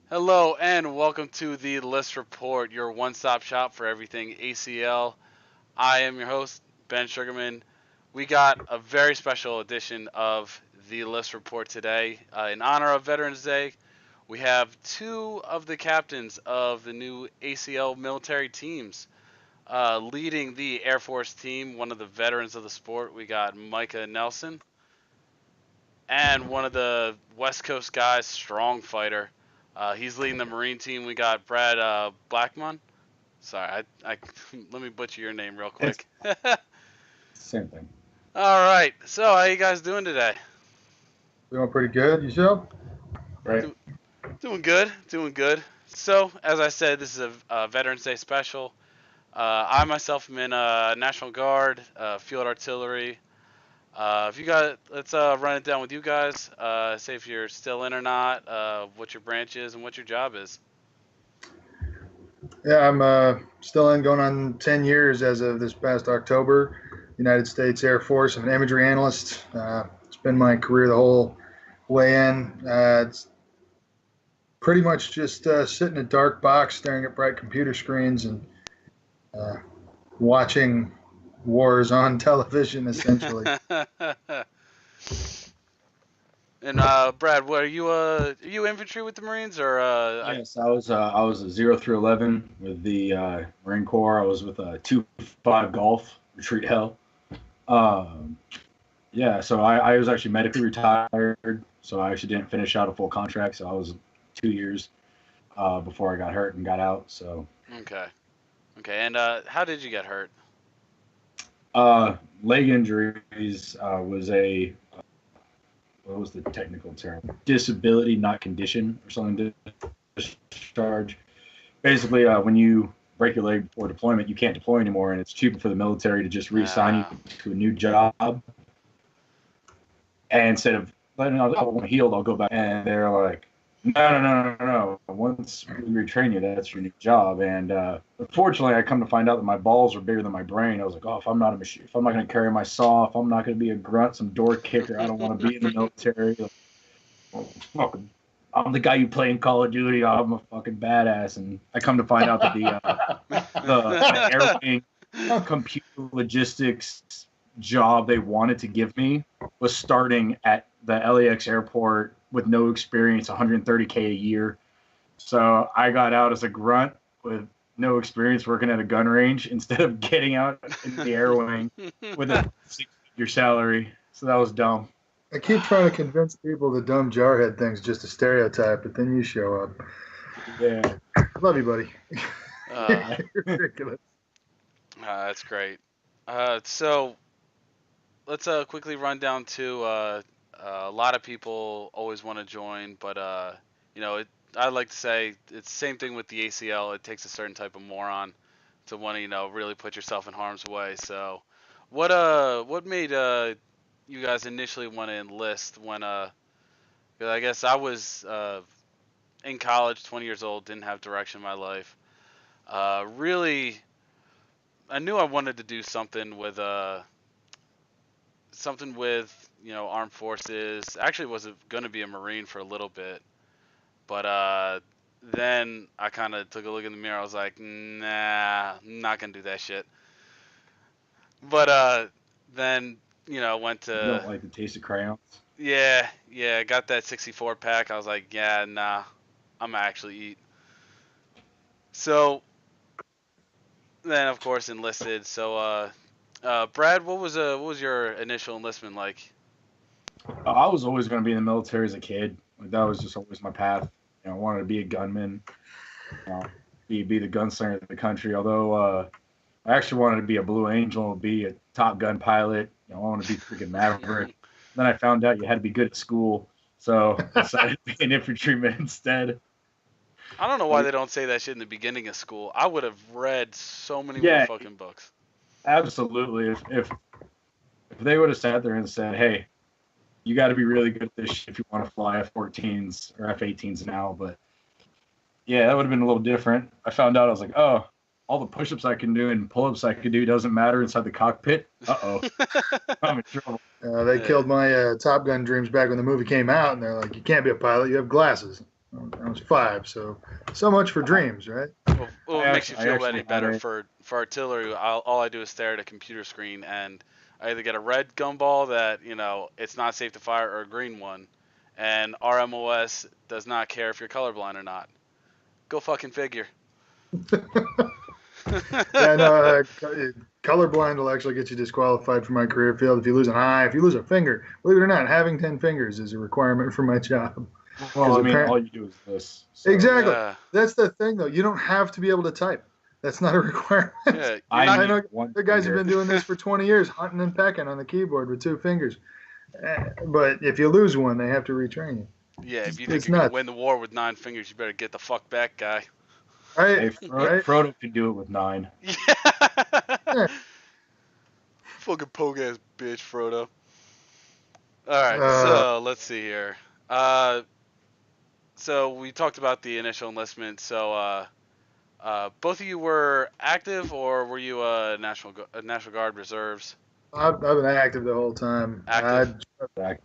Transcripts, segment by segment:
Hello and welcome to the List Report, your one-stop shop for everything ACL. I am your host, Ben Sugarman. We got a very special edition of the List Report today. In honor of Veterans Day, we have two of the captains of the new ACL military teams leading the Air Force team, one of the veterans of the sport. We got Micah Nelson and one of the West Coast guys, strong fighter. He's leading the Marine team. We got Brad Blackmon. Sorry, I let me butcher your name real It's quick. same thing. All right. So how you guys doing today? Doing pretty good. Yourself? Right. Do, Doing good. Doing good. So as I said, this is a Veterans Day special. I myself am in National Guard, Field Artillery. If you got, let's run it down with you guys. Say if you're still in or not, what your branch is, and what your job is. Yeah, I'm still in, going on 10 years as of this past October. United States Air Force. I'm an imagery analyst. It's been my career the whole way in. It's pretty much just sit in a dark box staring at bright computer screens and uh, watching wars on television, essentially. And Brad, what are you? Are you infantry with the Marines or? Yes, I was a 0 through 11 with the Marine Corps. I was with a 2-5 Golf Retreat Hell. Um, yeah, so I was actually medically retired, so I actually didn't finish out a full contract. So I was 2 years before I got hurt and got out. So Okay. Okay. And how did you get hurt? leg injuries was a what was the technical term? Disability, not condition, or something. Discharge. Basically, when you break your leg before deployment, you can't deploy anymore, and it's cheaper for the military to just reassign Uh, you to a new job. And instead of letting I'm healed, I'll go back. And they're like, no. Once we retrain you, that's your new job. And unfortunately, I come to find out that my balls are bigger than my brain. I was like, oh, if I'm not a machine, if I'm not going to carry my saw, if I'm not going to be a grunt, some door kicker, I don't want to be in the military. Like, well, fucking, I'm the guy you play in Call of Duty. I'm a fucking badass. And I come to find out that the air wing computer logistics job they wanted to give me was starting at the LAX airport with no experience, 130K a year. So I got out as a grunt with no experience working at a gun range instead of getting out in the air wing with a 6-figure salary. So that was dumb. I keep trying to convince people the dumb jarhead thing's just a stereotype, but then you show up. Yeah. Love you, buddy. uh, You're ridiculous. that's great. So let's quickly run down to a lot of people always want to join, but I'd like to say it's the same thing with the ACL. It takes a certain type of moron to want to really put yourself in harm's way. So what made you guys initially want to enlist when 'cause I guess I was in college, 20 years old, didn't have direction in my life. Really, I knew I wanted to do something with armed forces. Actually, was going to be a Marine for a little bit, but then I kind of took a look in the mirror. I was like, nah, I'm not gonna do that shit. But then went You don't to like the taste of crayons? yeah, got that 64 pack. I was like, yeah, nah, I'm gonna actually eat. So then, of course, enlisted. So Brad, what was your initial enlistment like? I was always going to be in the military as a kid. Like that was just always my path. I wanted to be a gunman. You know, be the gunslinger of the country. Although I actually wanted to be a Blue Angel, be a Top Gun pilot. I wanted to be freaking Maverick. Then I found out you had to be good at school, so I decided to be an infantryman instead. I don't know why they don't say that shit in the beginning of school. I would have read so many more Yeah, fucking books. absolutely. If they would have sat there and said, "Hey, you got to be really good at this shit if you want to fly F-14s or F-18s now," but yeah, that would have been a little different. I found out I was like, oh, all the push-ups I can do and pull-ups I can do doesn't matter inside the cockpit. Uh-oh, I'm in trouble. They Yeah. killed my Top Gun dreams back when the movie came out, and they're like, "You can't be a pilot. You have glasses." I was 5. So much for dreams, right? Well, it makes you I feel actually any had better a- for artillery. All I do is stare at a computer screen, and I either get a red gumball that it's not safe to fire, or a green one. And RMOS does not care if you're colorblind or not. Go fucking figure. Yeah, no, colorblind will actually get you disqualified from my career field if you lose an eye, if you lose a finger. Believe it or not, having 10 fingers is a requirement for my job. Well, I mean, apparent- all you do is this. So. Exactly. Yeah. That's the thing, though. You don't have to be able to type. That's not a requirement. Yeah, you're I not. I know need one the guys have finger. been doing this for 20 years, hunting and pecking on the keyboard with 2 fingers. But if you lose one, they have to retrain you. Yeah, if you think It's you're gonna nuts. win the war with 9 fingers, you better get the fuck back, guy. Hey, Right? Right? Frodo can do it with 9. Yeah. Fucking poke ass bitch, Frodo. All right, so let's see here. So we talked about the initial enlistment. So both of you were active, or were you National Guard reserves? I've been active the whole time. Active.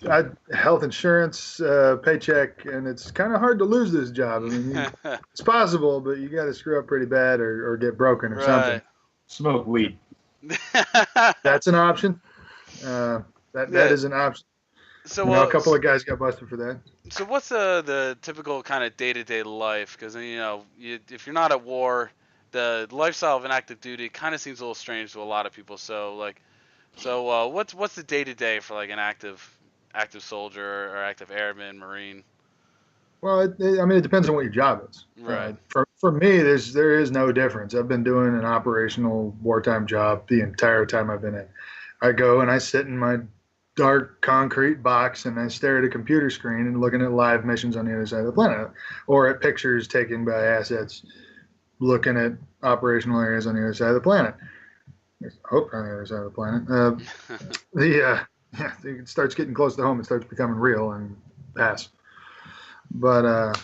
I health insurance, paycheck, and it's kind of hard to lose this job. I mean, it's possible, but you got to screw up pretty bad or get broken or something. Smoke weed. That's an option. That is an option. So A couple of guys got busted for that. So what's the typical kind of day-to-day life? Because if you're not at war, the lifestyle of an active duty kind of seems a little strange to a lot of people. So what's the day-to-day for like an active soldier or active airman, marine? Well, it depends on what your job is. Right. For me, there is no difference. I've been doing an operational wartime job the entire time I've been in. I go and I sit in my dark concrete box and I stare at a computer screen and looking at live missions on the other side of the planet, or at pictures taken by assets looking at operational areas on the other side of the planet. I hope on the other side of the planet. It starts getting close to home. It starts becoming real and pass. But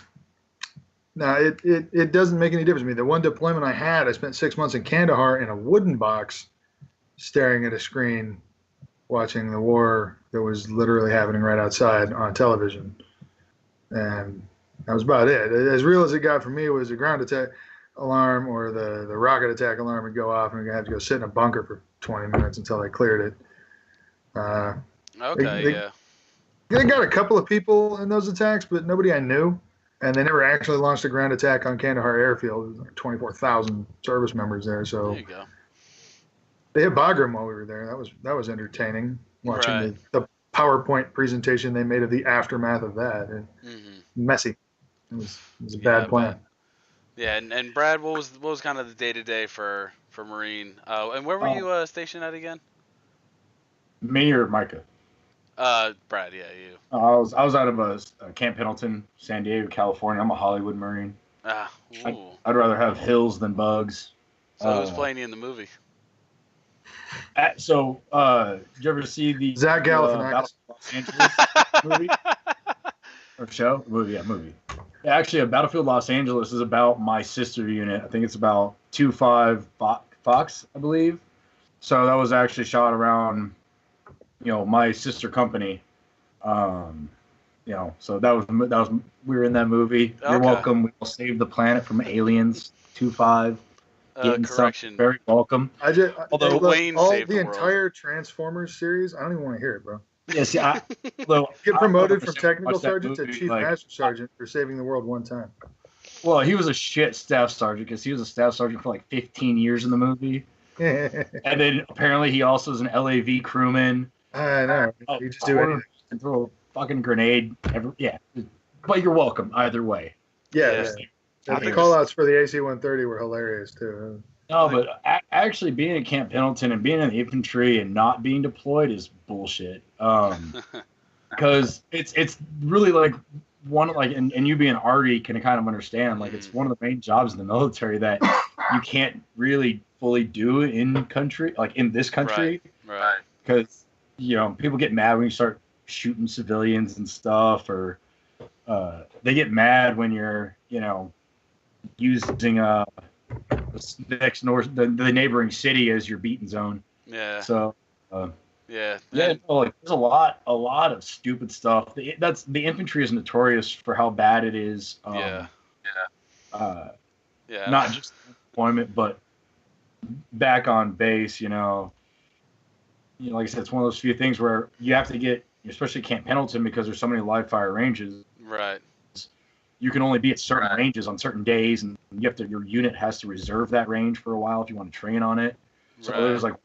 no, it doesn't make any difference to me. The one deployment I had, I spent 6 months in Kandahar in a wooden box, staring at a screen, watching the war that was literally happening right outside on television, and that was about it. As real as it got for me was the ground attack alarm or the rocket attack alarm would go off, and we had to go sit in a bunker for 20 minutes until they cleared it. Okay, They got a couple of people in those attacks, but nobody I knew. And they never actually launched a ground attack on Kandahar Airfield. There was like 24,000 service members there. So there you go. they hit Bagram while we were there. That was entertaining watching Right. the PowerPoint presentation they made of the aftermath of that. Messy. It was a bad plan. Yeah, and Brad, what was kind of the day to day for Marine? And where were you stationed at again? Me or Micah? Brad, yeah, you. I was out of Camp Pendleton, San Diego, California. I'm a Hollywood Marine. Ooh. I'd rather have hills than bugs. So who's playing you in the movie? Did you ever see the Zach Galifianakis. Battle of Los Angeles movie or show? Movie. Yeah, actually, Battlefield Los Angeles is about my sister unit. I think it's about 2-5 Fox, I believe. So that was actually shot around, my sister company. So that was we were in that movie. Okay. You're welcome. We will save the planet from aliens. 2-5. Correction. Very welcome. Although Wayne all saved the the world. entire Transformers series, I don't even want to hear it, bro. Yeah, see, Get promoted from I technical watched that sergeant to movie, chief master sergeant for saving the world one time. Well, he was a shit staff sergeant because he was a staff sergeant for like 15 years in the movie. And then apparently he also is an LAV crewman. I know. You just do anything. And throw a fucking grenade. But you're welcome either way. Yeah. Yeah. The call outs for the AC-130 were hilarious, too. No, but actually being at Camp Pendleton and being in the infantry and not being deployed is bullshit. Because it's really like and you being arty can kind of understand, like it's one of the main jobs in the military that you can't really fully do in country, like in this country. Right. Because, people get mad when you start shooting civilians and stuff, or they get mad when you're, using the neighboring city as your beating zone. Yeah. So Yeah. Yeah, And no, like there's a lot of stupid stuff. The infantry is notorious for how bad it is. yeah. Uh, Yeah. not just deployment, but back on base. Like I said, it's one of those few things where you have to get, especially Camp Pendleton, because there's so many live fire ranges. Right. You can only be at certain ranges on certain days, and your unit has to reserve that range for a while if you want to train on it. So Right. there's like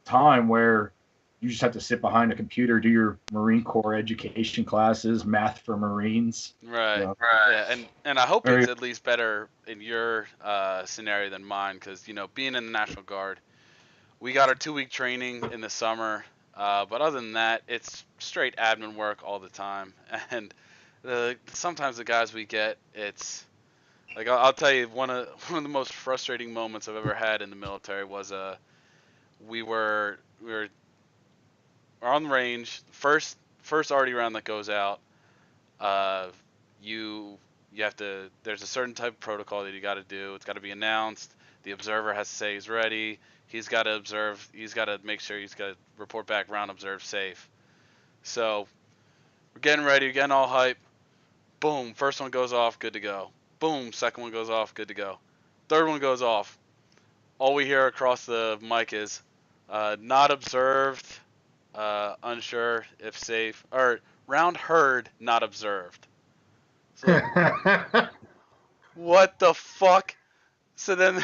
time where you just have to sit behind a computer, do your Marine Corps education classes, math for Marines. Right. Right. Yeah, and I hope Very it's at least better in your scenario than mine, because being in the National Guard, we got our 2-week training in the summer, but other than that, it's straight admin work all the time, and sometimes the guys we get, it's like I'll tell you one of the most frustrating moments I've ever had in the military was we were on range, first arty round that goes out. Uh, you have to. There's a certain type of protocol that you got to do. It's got to be announced. The observer has to say he's ready. He's got to observe. He's got to make sure he's got to report back round observed safe. So we're getting ready, getting all hype. Boom, first one goes off, good to go. Boom, second one goes off, good to go. Third one goes off. All we hear across the mic is not observed, unsure if safe, or round heard, not observed. It's like, what the fuck? So then,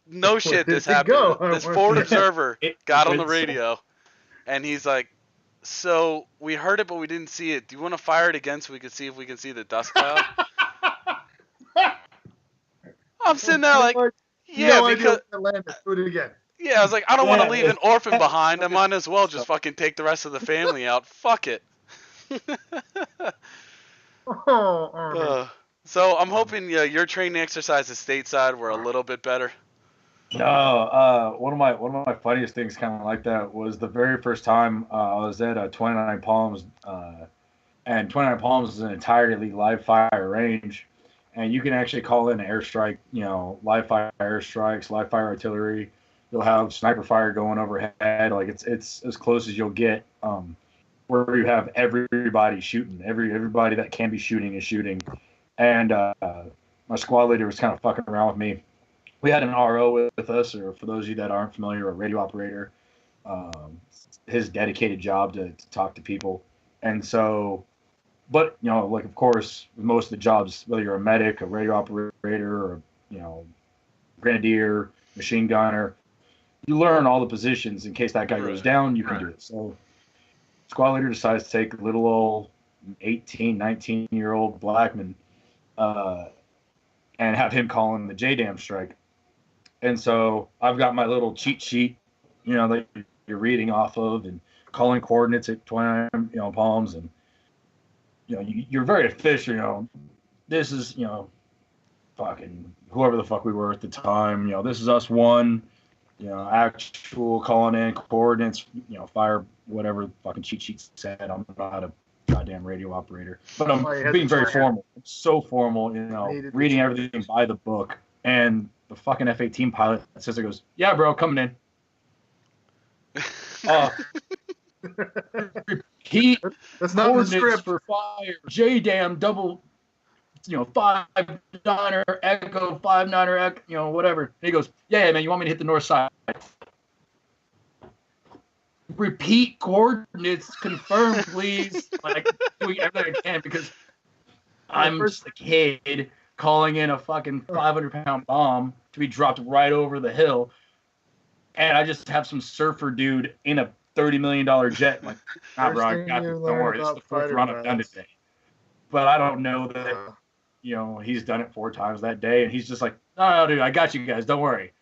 no shit, did this it go? happened. This forward observer got on the it's- radio, and he's like, so we heard it, but we didn't see it. Do you want to fire it again so we can see if we can see the dust cloud? I'm sitting there like, yeah, no idea because where it landed. Do it again. yeah, I was like, I don't want to Yeah, leave an orphan behind. I it's- might as well just fucking take the rest of the family out. Fuck it. Oh, So I'm hoping your training exercises stateside were a little bit better. No, one of my funniest things kind of like that was the very first time I was at 29 Palms, and 29 Palms is an entirely live fire range, and you can actually call in an airstrike, live fire airstrikes, live fire artillery. You'll have sniper fire going overhead, like it's as close as you'll get, where you have everybody shooting, everybody that can be shooting is shooting, and my squad leader was kind of fucking around with me. We had an RO with us, or for those of you that aren't familiar, a radio operator. Um, his dedicated job to talk to people, and so, but like of course, with most of the jobs, whether you're a medic, a radio operator, or grenadier, machine gunner, you learn all the positions in case that guy goes down. You can do it. So, squad leader decides to take little old 18, 19-year-old Blackman, and have him call in the JDAM strike. And so I've got my little cheat sheet, that you're reading off of and calling coordinates at 29, palms. And, you're very official, this is, fucking whoever the fuck we were at the time, this is us one, actual calling in coordinates, fire, whatever fucking cheat sheet said. I'm not a goddamn radio operator, but I'm being very formal. It's so formal, reading everything by the book. And the fucking F-18 pilot says, goes, yeah, bro, coming in. Repeat that's not in the coordinates script. for fire. JDAM double, 5-9er Echo, 5-9er Echo, whatever. And he goes, yeah, man, you want me to hit the north side? Repeat coordinates, confirm, please. Like, doing everything I can because I'm just a kid calling in a fucking 500-pound bomb to be dropped right over the hill, and I just have some surfer dude in a $30 million jet. Like, nah, bro, I got this. Don't worry, it's the fourth run I've done today. But I don't know that, he's done it 4 times that day, and he's just like, no, dude, I got you guys. Don't worry.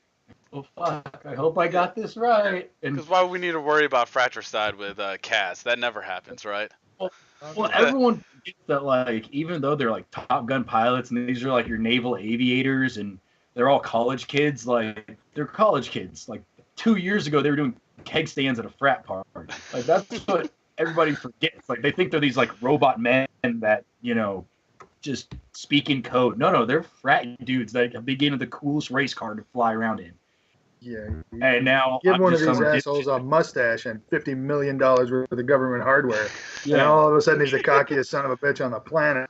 Well, fuck, I hope I got this right. Because why would we need to worry about fratricide with CAS? That never happens, right? Well, everyone gets that, like, even though they're like Top Gun pilots and these are like your naval aviators and they're all college kids, like they're college kids. Like 2 years ago, they were doing keg stands at a frat party. Like that's what everybody forgets. Like they think they're these like robot men that just speak in code. No, they're frat dudes that have been given the coolest race car to fly around in. Yeah. And now Give I'm one of just these some assholes a mustache and $50 million worth of government hardware. yeah. And all of a sudden he's the cockiest son of a bitch on the planet.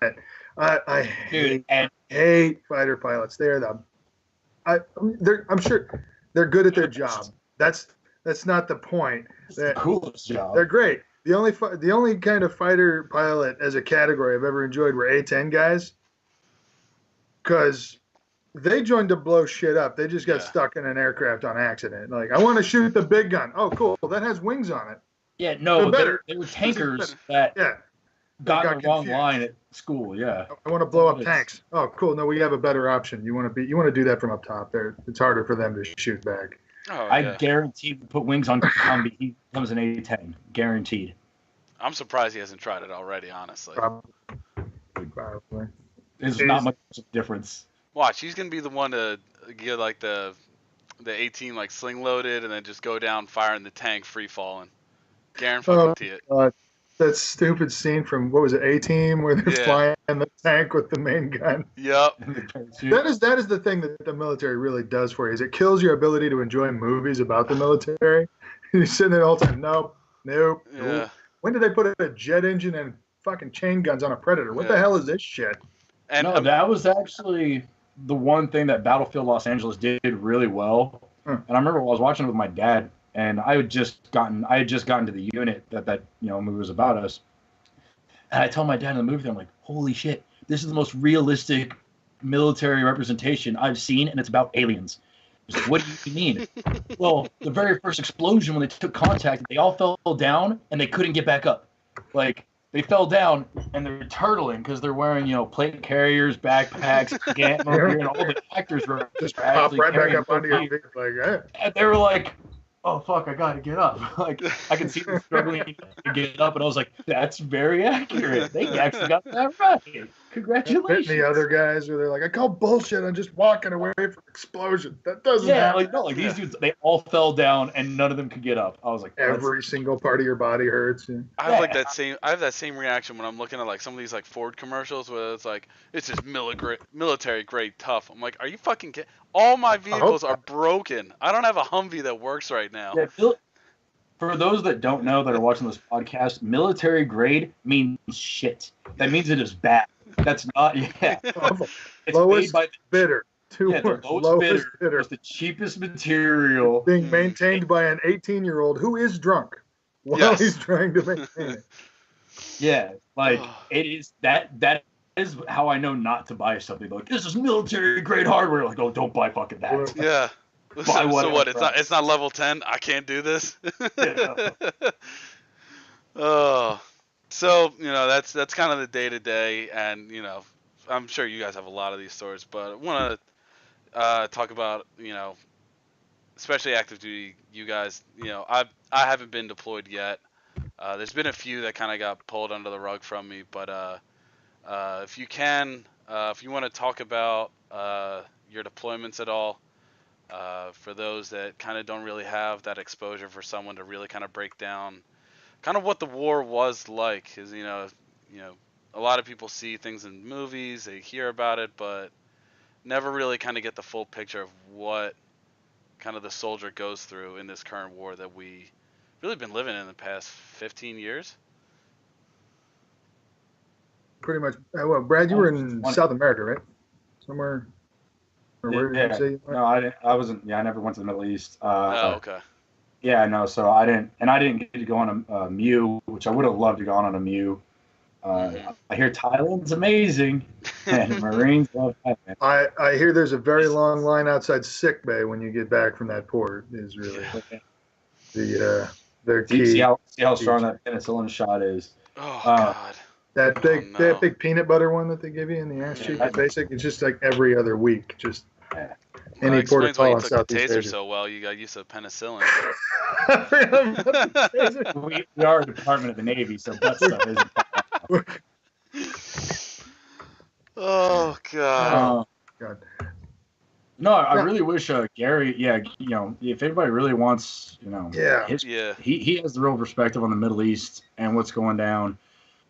I Dude, and hate fighter pilots. I'm sure they're good at their job. That's not the point. it's the coolest job. They're great. The only kind of fighter pilot as a category I've ever enjoyed were A-10 guys, because they joined to blow shit up. They just got stuck in an aircraft on accident. Like, I want to shoot the big gun. Oh, cool. That has wings on it. Yeah, no, better. they were tankers that got in the wrong confused. line at school. Yeah, I want to blow up tanks. Oh, cool. No, we have a better option. You want to do that from up top there. It's harder for them to shoot back. Oh, I guarantee put wings on Humvee. He becomes an A-10, guaranteed. I'm surprised he hasn't tried it already, honestly. Probably. There's not much difference. Watch, he's gonna be the one to get like the 18 like sling loaded and then just go down firing the tank free falling. Guarantee it. That stupid scene from, what was it, A-Team, where they're flying in the tank with the main gun. Yep. That is the thing that the military really does for you, is it kills your ability to enjoy movies about the military. You're sitting there all the time, nope. Yeah. When did they put a jet engine and fucking chain guns on a Predator? What the hell is this shit? And no, that was actually the one thing that Battlefield Los Angeles did really well. And I remember I was watching it with my dad, and I had just gotten to the unit that movie was about us. And I told my dad in the movie, I'm like, holy shit, this is the most realistic military representation I've seen, and it's about aliens. He's like, what do you mean? Well, the very first explosion, when they took contact, they all fell down and they couldn't get back up. Like, they fell down and they're turtling because they're wearing, plate carriers, backpacks, Gantmo gear, and all the actors were just pop right back up onto your feet. Like, and they were like, oh, fuck, I got to get up. Like, I could see them struggling to get up, and I was like, that's very accurate. They actually got that right. Congratulations. And the other guys where they're like, I call bullshit. I'm just walking away from explosion. That doesn't happen. These dudes, they all fell down, and none of them could get up. I was like, every single part of your body hurts. Yeah. I have that same reaction when I'm looking at like some of these like Ford commercials where it's like, it's just military grade tough. I'm like, are you fucking kidding? All my vehicles are broken. I don't have a Humvee that works right now. Yeah, for those that don't know that are watching this podcast, military grade means shit. That means it is bad. That's not, It's lowest made by bidder. Lowest bidder. It's the cheapest material. Being maintained by an 18-year-old who is drunk while he's trying to maintain it. Yeah, like, it is, that is how I know not to buy something. Like, this is military grade hardware. Like, oh, don't buy fucking that. Yeah. So what? It's not level 10. I can't do this. Yeah. Oh, so that's kind of the day to day, and I'm sure you guys have a lot of these stories, but I want to talk about especially active duty. You guys, I haven't been deployed yet. There's been a few that kind of got pulled under the rug from me, but if you want to talk about your deployments at all. For those that kind of don't really have that exposure, for someone to really kind of break down kind of what the war was like, because a lot of people see things in movies, they hear about it, but never really kind of get the full picture of what kind of the soldier goes through in this current war that we really been living in the past 15 years. Pretty much. Well, Brad, you were in South America, right? Somewhere. Or where did you say you went? No, I didn't. I wasn't. Yeah, I never went to the Middle East. Okay. Yeah, no. So I didn't get to go on a MEU, which I would have loved to go on a MEU. I hear Thailand's amazing, and Marines love that. I hear there's a very long line outside sick bay when you get back from that port. Is really their key. See how strong that penicillin shot is. Oh God. That big peanut butter one that they give you in the ass cheek, basic. It's just like every other week. Just any port of call in Southeast Asia. So well, you got used to penicillin. we are a department of the Navy, so butt stuff isn't. Oh God. God. No, I really wish Gary. Yeah, if anybody really wants, he has the real perspective on the Middle East and what's going down.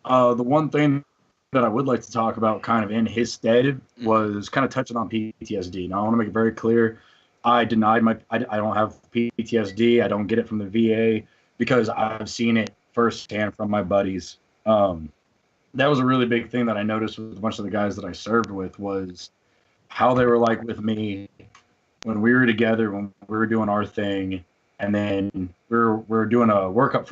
The one thing that I would like to talk about kind of in his stead was kind of touching on PTSD. Now, I want to make it very clear, I denied I don't have PTSD. I don't get it from the VA because I've seen it firsthand from my buddies. That was a really big thing that I noticed with a bunch of the guys that I served with was how they were like with me when we were together, when we were doing our thing, and then we were doing a workup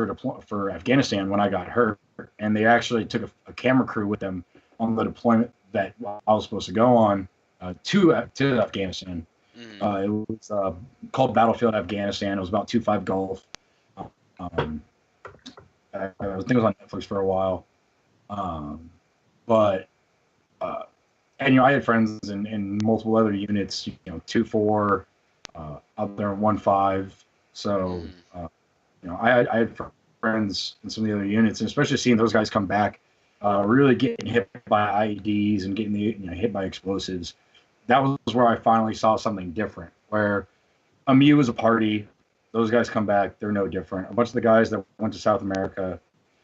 for Afghanistan when I got hurt, and they actually took a camera crew with them on the deployment that I was supposed to go on to Afghanistan. Mm. It was called Battlefield Afghanistan. It was about 2-5 Gulf. Um, I think it was on Netflix for a while. But and I had friends in multiple other units, 2-4, out there in 1-5. So I had friends in some of the other units, and especially seeing those guys come back, really getting hit by IEDs and getting hit by explosives. That was where I finally saw something different. Where MU was a party, those guys come back, they're no different. A bunch of the guys that went to South America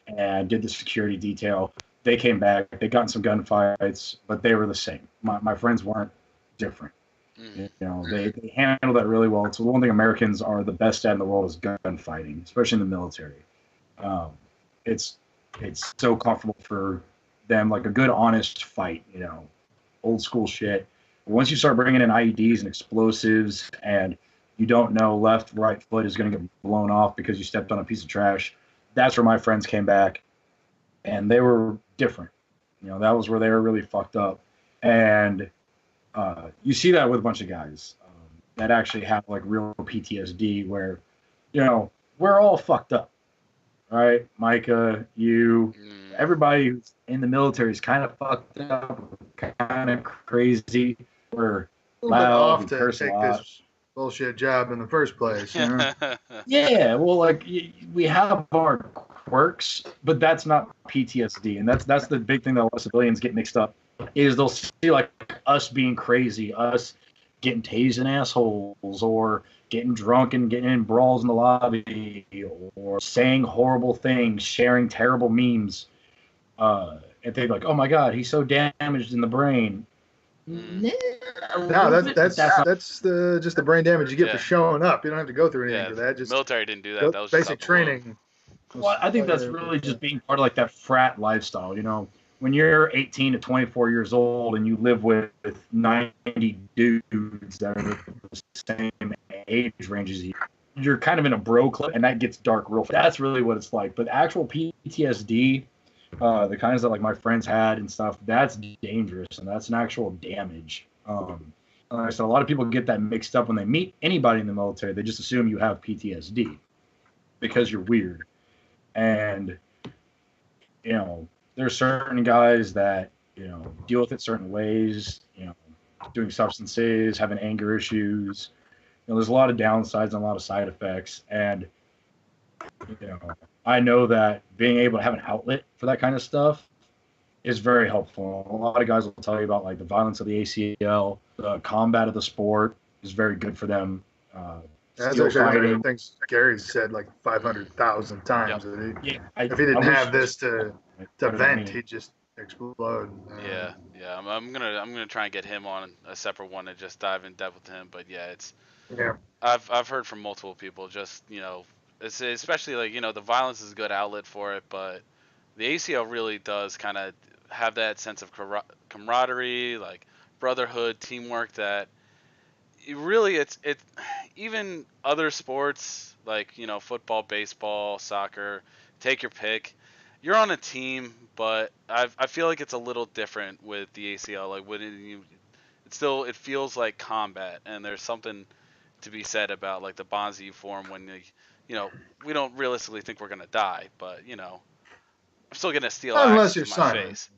and did the security detail, they came back. They got in some gunfights, but they were the same. My friends weren't different. They handled that really well. It's the one thing Americans are the best at in the world is gunfighting, especially in the military. It's so comfortable for them, like a good honest fight, old school shit. Once you start bringing in IEDs and explosives, and you don't know left, right foot is going to get blown off because you stepped on a piece of trash, that's where my friends came back, and they were different. That was where they were really fucked up, and you see that with a bunch of guys that actually have like real PTSD, where we're all fucked up, right? Micah, you, everybody who's in the military is kind of fucked up, kind of crazy. We're loud, we curse a lot. This bullshit job in the first place. Yeah, well, like we have our quirks, but that's not PTSD, and that's the big thing that a lot of civilians get mixed up. Is they'll see like us being crazy, us getting tased in assholes, or getting drunk and getting in brawls in the lobby, or saying horrible things, sharing terrible memes, and think like, oh my god, he's so damaged in the brain. No, that's just the brain damage you get for showing up. You don't have to go through anything for that. Just military didn't do that. That was basic training. Well, I think that's really just being part of like that frat lifestyle. When you're 18 to 24 years old and you live with 90 dudes that are the same age range as you, you're kind of in a bro club, and that gets dark real fast. That's really what it's like. But actual PTSD, the kinds that like my friends had and stuff, that's dangerous, and that's an actual damage. Like I said, a lot of people get that mixed up when they meet anybody in the military. They just assume you have PTSD because you're weird. And there's certain guys that deal with it certain ways, doing substances, having anger issues. There's a lot of downsides and a lot of side effects, and I know that being able to have an outlet for that kind of stuff is very helpful. A lot of guys will tell you about like the violence of the ACL, the combat of the sport is very good for them. That's actually one of the things Gary said like 500,000 times. Yep. If he didn't have this to vent, he'd just explode. I'm gonna try and get him on a separate one and just dive in depth with him. But yeah, I've heard from multiple people, just it's especially like the violence is a good outlet for it, but the ACL really does kind of have that sense of camaraderie, like brotherhood, teamwork that it's even other sports like football, baseball, soccer, take your pick, you're on a team, but I feel like it's a little different with the ACL. Like it feels like combat, and there's something to be said about like the bonds that you form when we don't realistically think we're gonna die, but I'm still gonna steal axes to my face.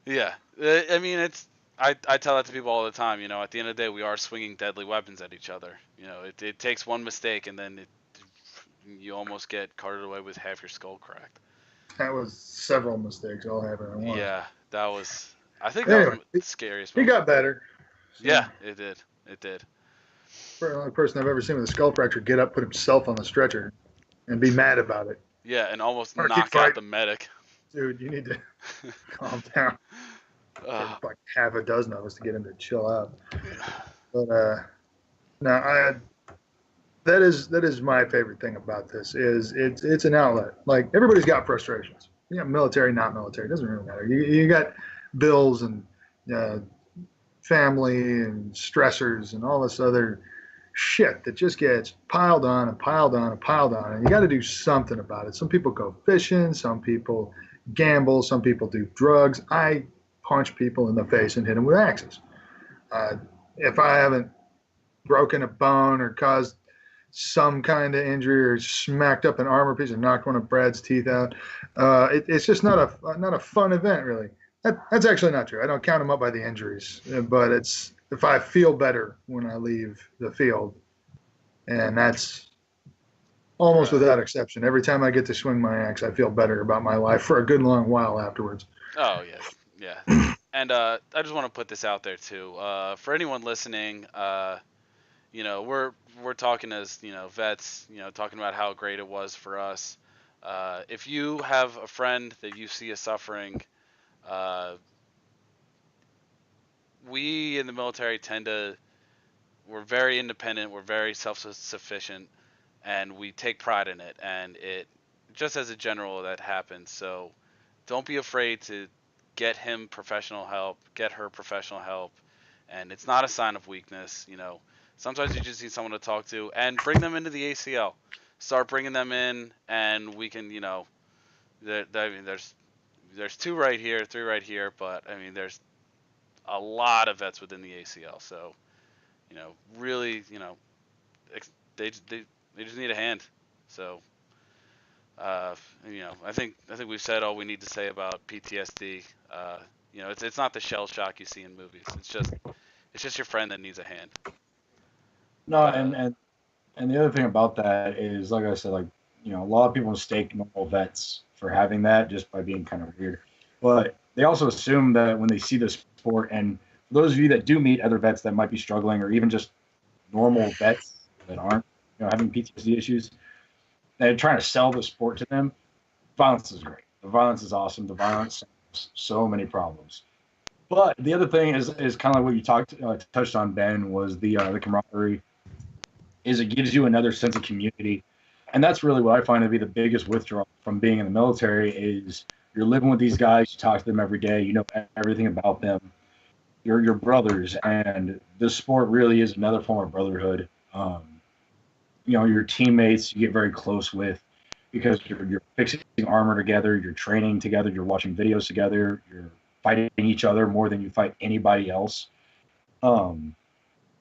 Yeah. I mean, I tell that to people all the time. At the end of the day, we are swinging deadly weapons at each other. It takes one mistake, and then you almost get carted away with half your skull cracked. That was several mistakes all happened at once. Yeah, that was. I think that was the scariest moment. He got better. So. Yeah, it did. It did. The only person I've ever seen with a skull fracture get up, put himself on the stretcher, and be mad about it. Yeah, and almost knock out the medic. Dude, you need to calm down. Like half a dozen of us to get him to chill out. But Now, that is my favorite thing about this is it's an outlet. Like everybody's got frustrations. Military, not military, it doesn't really matter. You got bills and uh, family and stressors and all this other shit that just gets piled on and piled on and piled on, and you got to do something about it. Some people go fishing, some people gamble, some people do drugs. I punch people in the face and hit them with axes. If I haven't broken a bone or caused some kind of injury or smacked up an armor piece and knocked one of Brad's teeth out, it's just not a fun event really. That's actually not true. I don't count them up by the injuries, but it's if I feel better when I leave the field, and that's almost without exception. Every time I get to swing my axe, I feel better about my life for a good long while afterwards. Oh yeah. And I just want to put this out there too. For anyone listening, we're talking as vets, talking about how great it was for us. If you have a friend that you see is suffering, we in the military we're very independent, we're very self-sufficient, and we take pride in it. And it, just as a general, that happens. So don't be afraid to get him professional help, get her professional help. And it's not a sign of weakness. Sometimes you just need someone to talk to, and bring them into the ACL. Start bringing them in, and we can, there's 2 right here, 3 right here, but I mean, there's a lot of vets within the ACL. So, really, they just need a hand. So, I think we've said all we need to say about PTSD. It's not the shell shock you see in movies. It's just your friend that needs a hand. No, and the other thing about that is, like I said, a lot of people mistake normal vets for having that just by being kind of weird. But they also assume that when they see the sport, and for those of you that do meet other vets that might be struggling, or even just normal vets that aren't, having PTSD issues, they're trying to sell the sport to them. Violence is great. The violence is awesome. The violence solves so many problems. But the other thing is kind of like what you touched on, Ben, was the camaraderie. Is it gives you another sense of community, and that's really what I find to be the biggest withdrawal from being in the military. Is you're living with these guys, you talk to them every day, you know everything about them, you're your brothers, and this sport really is another form of brotherhood. Your teammates you get very close with because you're fixing armor together, you're training together, you're watching videos together, you're fighting each other more than you fight anybody else.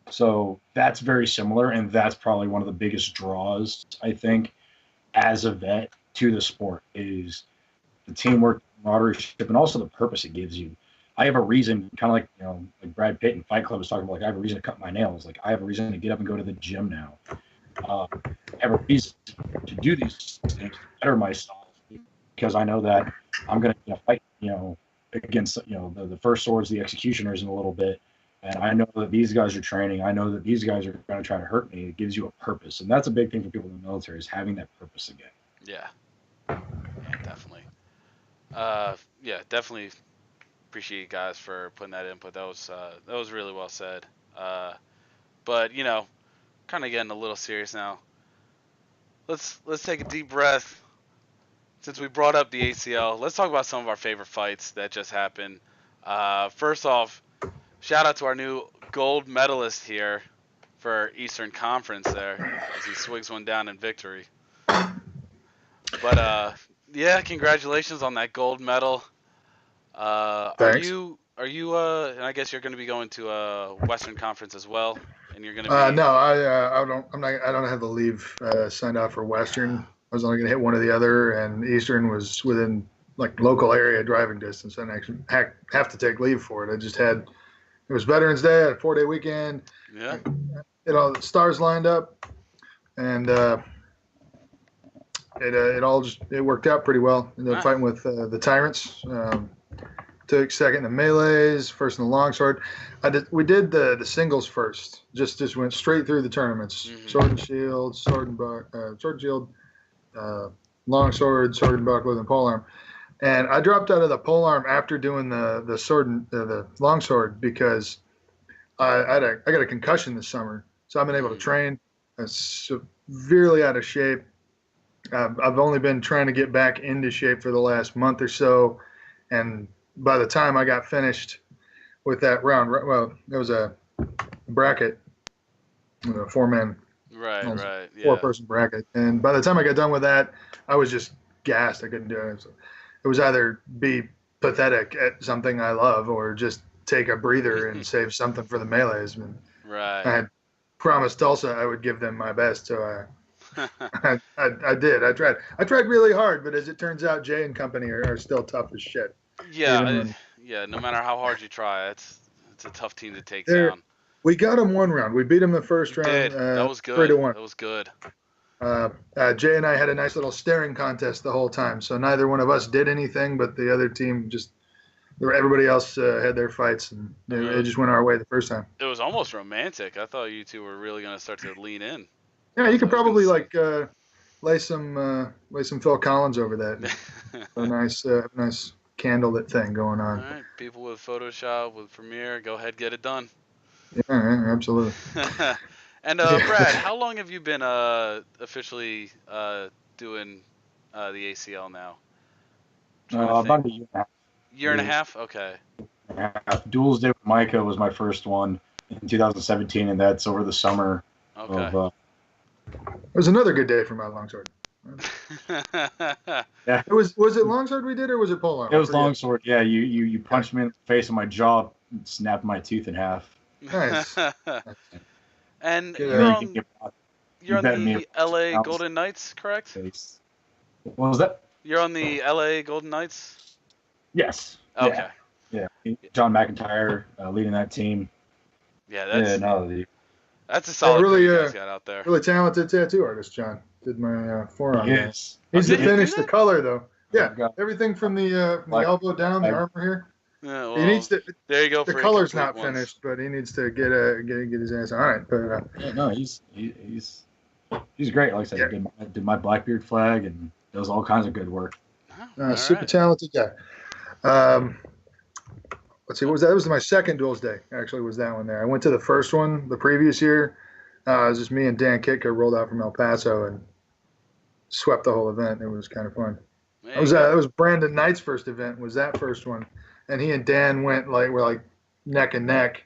So that's very similar, and that's probably one of the biggest draws, I think, as a vet to the sport is the teamwork, camaraderie, and also the purpose it gives you. I have a reason, kind of like Brad Pitt in Fight Club was talking about, I have a reason to cut my nails. I have a reason to get up and go to the gym now. I have a reason to do these things to better myself because I know that I'm going to fight, against, the first swords, the executioners in a little bit. And I know that these guys are training. I know that these guys are going to try to hurt me. It gives you a purpose. And that's a big thing for people in the military is having that purpose again. Yeah, definitely. Definitely appreciate you guys for putting that input. That was really well said. But kind of getting a little serious now. Let's take a deep breath. Since we brought up the ACL, let's talk about some of our favorite fights that just happened. First off, shout out to our new gold medalist here for Eastern Conference there as he swigs one down in victory. But congratulations on that gold medal. Thanks. Are you and I guess you're going to be going to Western Conference as well, and you're going to be No, I don't have the leave signed out for Western. I was only going to hit one or the other, and Eastern was within local area driving distance. I didn't actually have to take leave for it. It was Veterans Day. I had a 4-day weekend. Yeah. The stars lined up, and it worked out pretty well. Ended up fighting with the Tyrants. Took second in the melees, first in the longsword. We did the singles first. Just went straight through the tournaments. Mm-hmm. Sword and shield, sword and shield, longsword, sword and buckler, and polearm. And I dropped out of the polearm after doing the sword and the longsword because I got a concussion this summer. So I've been able to train. I'm severely out of shape. I've only been trying to get back into shape for the last month or so, and by the time I got finished with that round, well, it was a bracket, a four-man, Right. Yeah. four-person bracket, and by the time I got done with that, I was just gassed. I couldn't do it. It was either be pathetic at something I love or just take a breather and save something for the melees. And I Right. had promised Tulsa I would give them my best, so I did. I tried really hard, but as it turns out, Jay and company are still tough as shit. Yeah. Even when Yeah. No matter how hard you try, it's a tough team to take they're, down. we got them one round. We beat them the You first round, did. That was 3-1. That was good. Jay and I had a nice little staring contest the whole time. So neither one of us did anything, but the other team just everybody else had their fights, and I mean, it just went our way the first time. it was almost romantic. I thought you two were really gonna start to lean in. Yeah, you could I was gonna probably say. lay some Phil Collins over that. A nice candlelit thing going All on. right, people with Photoshop, with Premiere, go ahead, get it done. Yeah, absolutely. And Yeah. Brad, how long have you been officially doing the ACL now? Trying to think. About a year and a half. Year and a half? Okay. Duels Day with Micah was my first one in 2017, and that's over the summer Okay. of. It was another good day for my longsword. Yeah, Was it longsword we did, or was it polearm? it was longsword. Yeah, you punched me in the face and my jaw and snapped my tooth in half. Nice. And Good, you're And then on you bet me the LA pounds Golden Knights, correct? face. What was that? You're on the LA Golden Knights? Yes. Okay. Yeah. John McIntyre leading that team. Yeah, that's a solid really, crew you guys got out there. really talented tattoo artist, John. Did my forearm. Yes. Needs did to he do finish the that? color though. Yeah, got- everything from the elbow down, the armor here. Yeah, well, He needs to. there you go The for color's incomplete not ones. finished, but he needs to get his ass on it. But Yeah, no, he's great. Like I said, Yeah. he did my Blackbeard flag and does all kinds of good work. All super right. talented guy. Let's see, what was that? That was my second duels day. Actually, was that one there? I went to the first one the previous year. It was just me and Dan Kitka rolled out from El Paso and swept the whole event. It was kind of fun. There It you was go. that was Brandon Knight's first event. Was that first one, and he and Dan were like neck and neck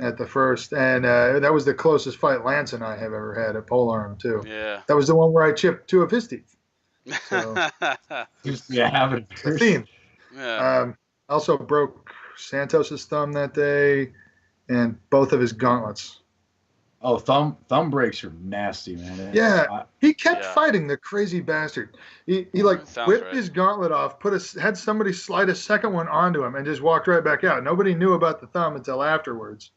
at the first, and that was the closest fight Lance and I have ever had at polearm too. Yeah. That was the one where I chipped two of his teeth. So Yeah, having it's a theme. Yeah. Also broke Santos's thumb that day, and both of his gauntlets. Oh, thumb breaks are nasty, man. Yeah. He kept Yeah. fighting the crazy bastard. He like Sounds whipped right. his gauntlet off, had somebody slide a second one onto him, and just walked right back out. Nobody knew about the thumb until afterwards.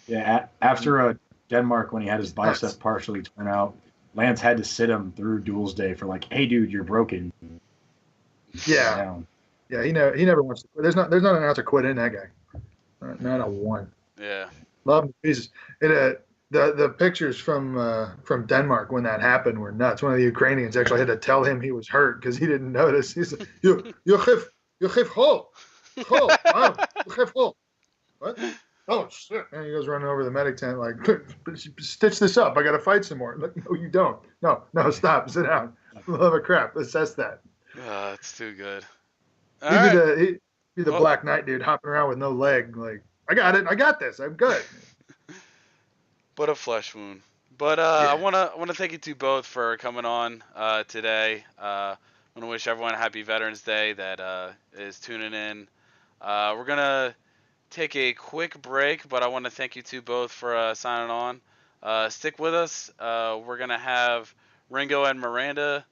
Yeah, after Denmark, when he had his bicep Nuts. partially torn out, Lance had to sit him through Duels Day for like, hey, dude, you're broken. Yeah. Down. Yeah, he never wants to quit. There's not an ounce of quit in that guy. Not a one. Yeah. Love him to pieces. The pictures from Denmark when that happened were nuts. One of the Ukrainians actually had to tell him he was hurt because he didn't notice. He said, "You have hole, arm, you have hole." What? Oh shit! And he goes running over to the medic tent like, "Stitch this up. I got to fight some more." Like, no, you don't. No, stop. Sit down. Love of crap. Assess that. It's too good. He'd be the Black Knight dude hopping around with no leg. Like, I got it. I got this. I'm good. But a flesh wound. But I wanna thank you two both for coming on today. I want to wish everyone a happy Veterans Day that is tuning in. We're gonna take a quick break, but I want to thank you two both for signing on. Stick with us. We're gonna have Ringo and Miranda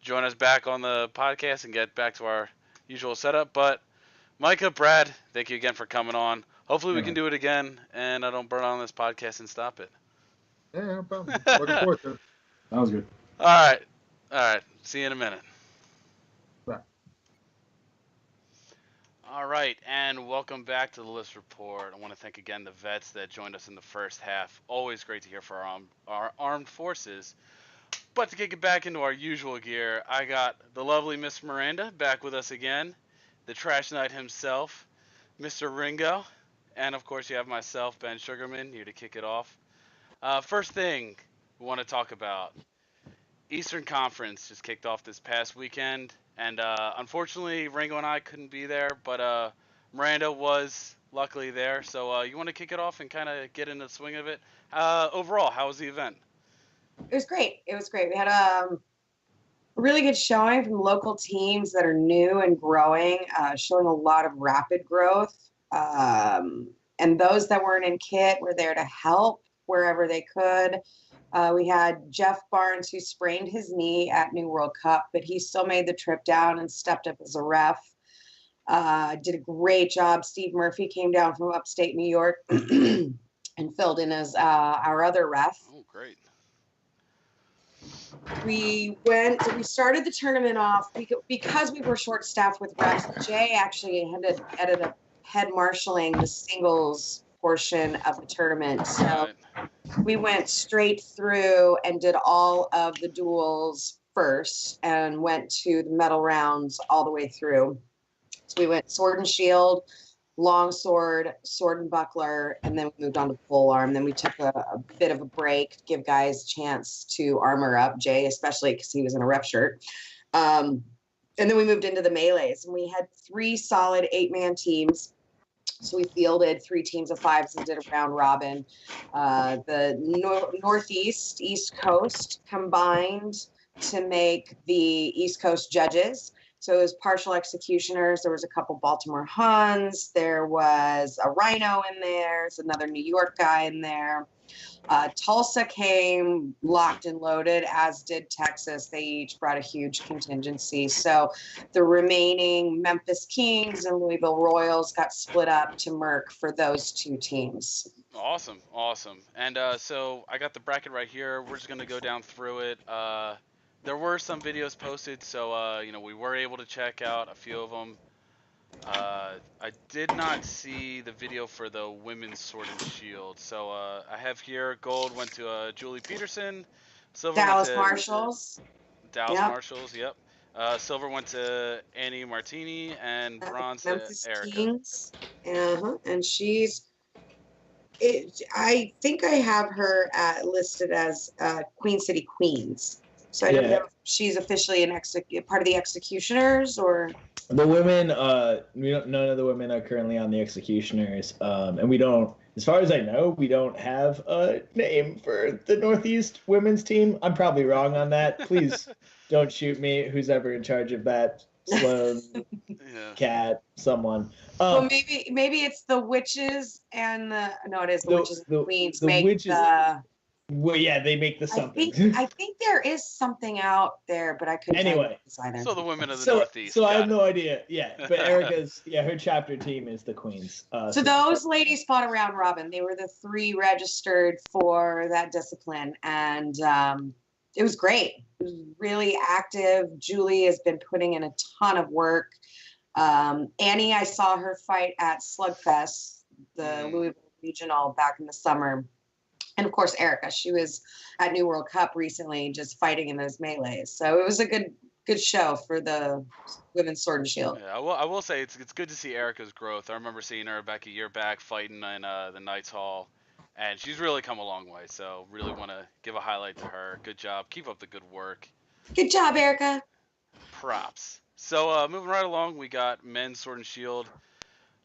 join us back on the podcast and get back to our usual setup. But Micah, Brad, thank you again for coming on. Hopefully we can do it again, and I don't burn on this podcast and stop it. Yeah, no problem. Looking forward to it. Sounds good. All right. See you in a minute. Bye. All right, and welcome back to the List Report. I want to thank again the vets that joined us in the first half. Always great to hear from our armed forces. But to kick it back into our usual gear, I got the lovely Miss Miranda back with us again, the Trash Knight himself, Mr. Ringo, and of course you have myself, Ben Sugarman, here to kick it off. First thing we want to talk about, Eastern Conference just kicked off this past weekend, and unfortunately, Ringo and I couldn't be there, but Miranda was luckily there. So you want to kick it off and kind of get in the swing of it? Overall, how was the event? It was great. It was great. We had a really good showing from local teams that are new and growing, showing a lot of rapid growth. And those that weren't in kit were there to help wherever they could. We had Jeff Barnes, who sprained his knee at New World Cup, but he still made the trip down and stepped up as a ref. Did a great job. Steve Murphy came down from upstate New York and filled in as our other ref. Oh, great. We started the tournament off because we were short-staffed with refs. Jay actually ended up head marshaling the singles portion of the tournament. So we went straight through and did all of the duels first and went to the medal rounds all the way through. So we went sword and shield, long sword, sword and buckler, and then we moved on to pole arm. Then we took a bit of a break to give guys a chance to armor up, Jay especially because he was in a rep shirt. And then we moved into the melees, and we had 3 solid 8-man teams. So we fielded 3 teams of 5s and did a round robin. The Northeast, East Coast combined to make the East Coast judges. So it was partial executioners. There was a couple Baltimore Huns. There was a Rhino in there. There's another New York guy in there. Tulsa came locked and loaded, as did Texas. They each brought a huge contingency. So the remaining Memphis Kings and Louisville Royals got split up to Merck for those 2 teams. Awesome. And so I got the bracket right here. We're just going to go down through it. There were some videos posted, so we were able to check out a few of them. I did not see the video for the women's sword and shield, so I have here gold went to Julie Peterson, silver Dallas went to Marshals. Dallas Marshals, yep. Silver went to Annie Martini, and bronze Memphis to Erica. Kings. And I think I have her listed as Queen City Queens. So I don't know if she's officially part of the Executioners or. The women, none of the women are currently on the Executioners, and we don't, as far as I know, we don't have a name for the Northeast women's team. I'm probably wrong on that. Please don't shoot me. Who's ever in charge of that? Sloan, Cat, someone. Well, maybe it's the witches and it is the witches and the queens. Well, yeah, they make the something. I think there is something out there, but I couldn't. Anyway, so the women of the Northeast. So I have no idea. Yeah, but Erica's, her chapter team is the Queens. So those ladies fought a round robin. They were the 3 registered for that discipline, and it was great. It was really active. Julie has been putting in a ton of work. Annie, I saw her fight at Slugfest, the Louisville Regional, back in the summer. And of course, Erica, she was at New World Cup recently, just fighting in those melees. So it was a good show for the women's sword and shield. Yeah, I will say it's good to see Erica's growth. I remember seeing her back a year back fighting in the Knights Hall, and she's really come a long way. So really want to give a highlight to her. Good job. Keep up the good work. Good job, Erica. Props. So moving right along, we got men's sword and shield.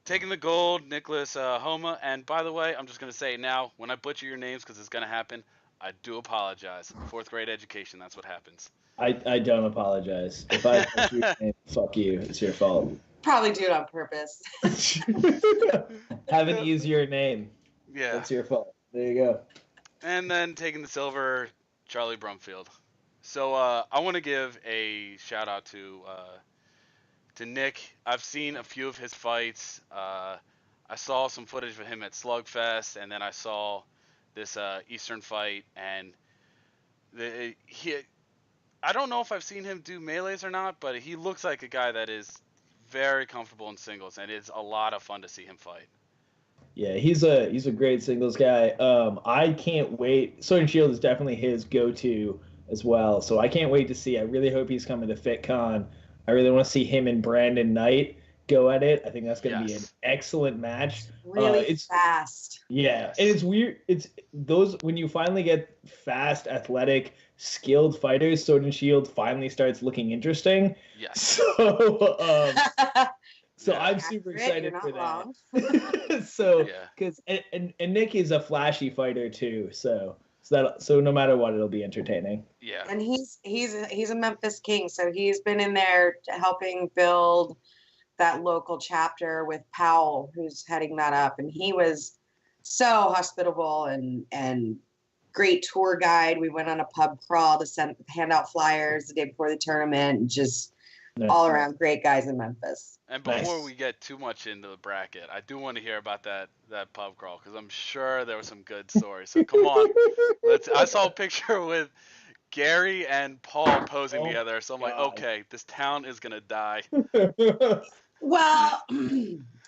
Taking the gold, Nicholas Homa. And by the way, I'm just going to say it now, when I butcher your names, because it's going to happen, I do apologize. 4th grade education, that's what happens. I don't apologize. If I butcher your name, fuck you. It's your fault. Probably do it on purpose. Have an easier name. Yeah. That's your fault. There you go. And then taking the silver, Charlie Brumfield. So I want to give a shout out to Nick. I've seen a few of his fights. I saw some footage of him at Slugfest, and then I saw this Eastern fight, and I don't know if I've seen him do melees or not, but he looks like a guy that is very comfortable in singles, and it's a lot of fun to see him fight. Yeah, he's a great singles guy. I can't wait. Sword and Shield is definitely his go-to as well, so I can't wait to see. I really hope he's coming to FitCon. I really want to see him and Brandon Knight go at it. I think that's going to be an Yes. excellent match. Really It's fast. Yeah, and it's weird. It's those when you finally get fast, athletic, skilled fighters. Sword and Shield finally starts looking interesting. Yes. So Yeah. I'm super Accurate, you're excited for not that. wrong. So Yeah. because and Nick is a flashy fighter too. So no matter what, it'll be entertaining. Yeah. And he's a Memphis King, so he's been in there helping build that local chapter with Powell, who's heading that up, and he was so hospitable and great tour guide. We went on a pub crawl to hand out flyers the day before the tournament, and just Nice. all around great guys in Memphis. And before Nice. we get too much into the bracket, I do want to hear about that pub crawl because I'm sure there was some good stories. So come on, I saw a picture with Gary and Paul posing Oh, together, so I'm like, God. okay, this town is gonna die. Well,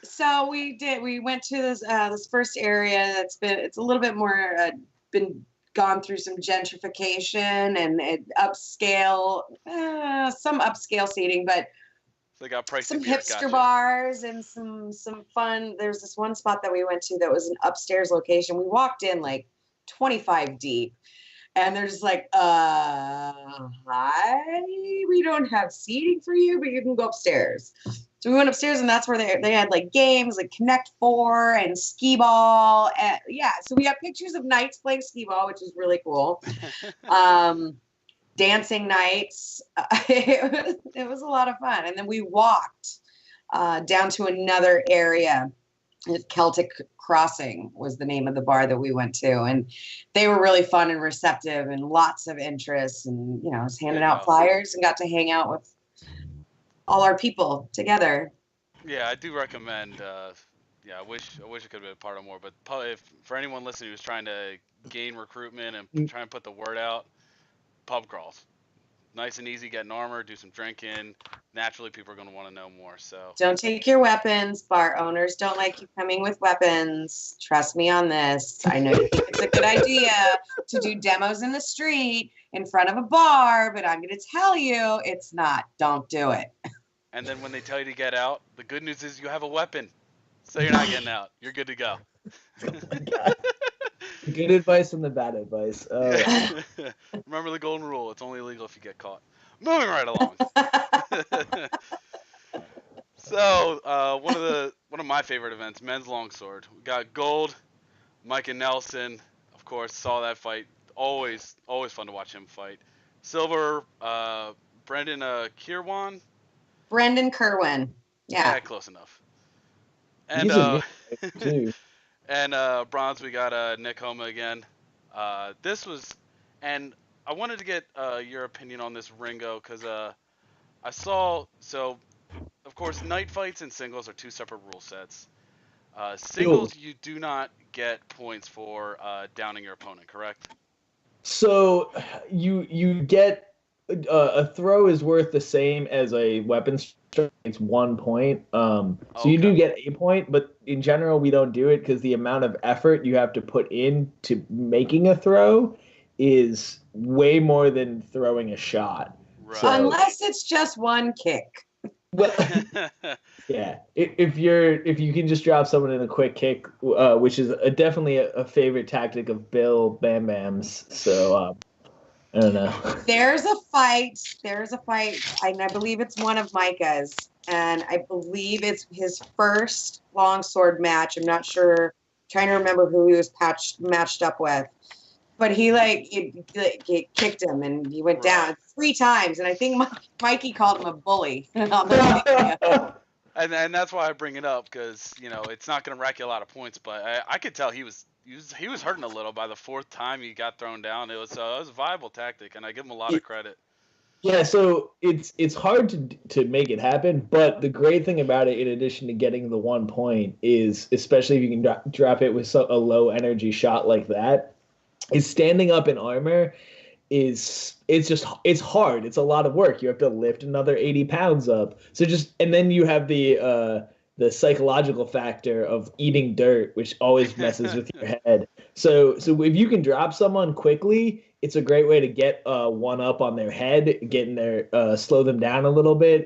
so we went to this first area it's a little bit more been gone through some gentrification and upscale, some upscale seating, but They got pricey some beer. hipster Gotcha. bars and some fun. There's this one spot that we went to that was an upstairs location. We walked in like 25 deep, and they're just like, hi, we don't have seating for you, but you can go upstairs. So we went upstairs, and that's where they had like games like Connect Four and skee ball. And yeah, so we got pictures of nights playing skee ball, which is really cool. Dancing nights. It was a lot of fun. And then we walked down to another area. Celtic Crossing was the name of the bar that we went to, and they were really fun and receptive and lots of interest, and I was handing out flyers and got to hang out with all our people together. Yeah, I do recommend. I wish I could have been a part of more. But if for anyone listening who's trying to gain recruitment and try and put the word out, pub crawls, nice and easy. Get an armor, do some drinking. Naturally, people are going to want to know more. So don't take your weapons. Bar owners don't like you coming with weapons. Trust me on this. I know you think it's a good idea to do demos in the street in front of a bar, but I'm going to tell you it's not. Don't do it. And then when they tell you to get out, the good news is you have a weapon. So you're not getting out. You're good to go. Oh my God. The good advice and the bad advice. Remember the golden rule. It's only illegal if you get caught. Moving right along. So one of my favorite events, men's longsword. We got gold, Mike and Nelson. Of course, saw that fight. Always fun to watch him fight. Silver, Brendan Kirwan. Brendan Kerwin. Yeah, close enough. And He's a good too. and bronze, we got Nick Homa again. This was, and I wanted to get your opinion on this, Ringo, because I saw. So, of course, night fights and singles are two separate rule sets. Singles, you do not get points for downing your opponent, correct? So you get a throw is worth the same as a weapon strike. It's 1 point. So you do get a point, but in general we don't do it because the amount of effort you have to put into making a throw is way more than throwing a shot. Right. So, unless it's just one kick. well, yeah, if you can just drop someone in a quick kick, which is definitely a favorite tactic of Bill Bam Bam's. So I don't know. There's a fight, and I believe it's one of Micah's, and I believe it's his first longsword match. I'm not sure, trying to remember who he was matched up with, but he kicked him and he went down 3 times, and I think Mikey called him a bully. And that's why I bring it up, because it's not going to rack you a lot of points, but I could tell he was hurting a little by the 4th time he got thrown down. It was a viable tactic, and I give him a lot of credit. Yeah, so it's hard to make it happen, but the great thing about it, in addition to getting the 1 point, is especially if you can drop it with a low energy shot like that, is standing up in armor. It's hard. It's a lot of work. You have to lift another 80 pounds up. So and then you have the the psychological factor of eating dirt, which always messes with your head. So if you can drop someone quickly, it's a great way to get one up on their head, getting their slow them down a little bit.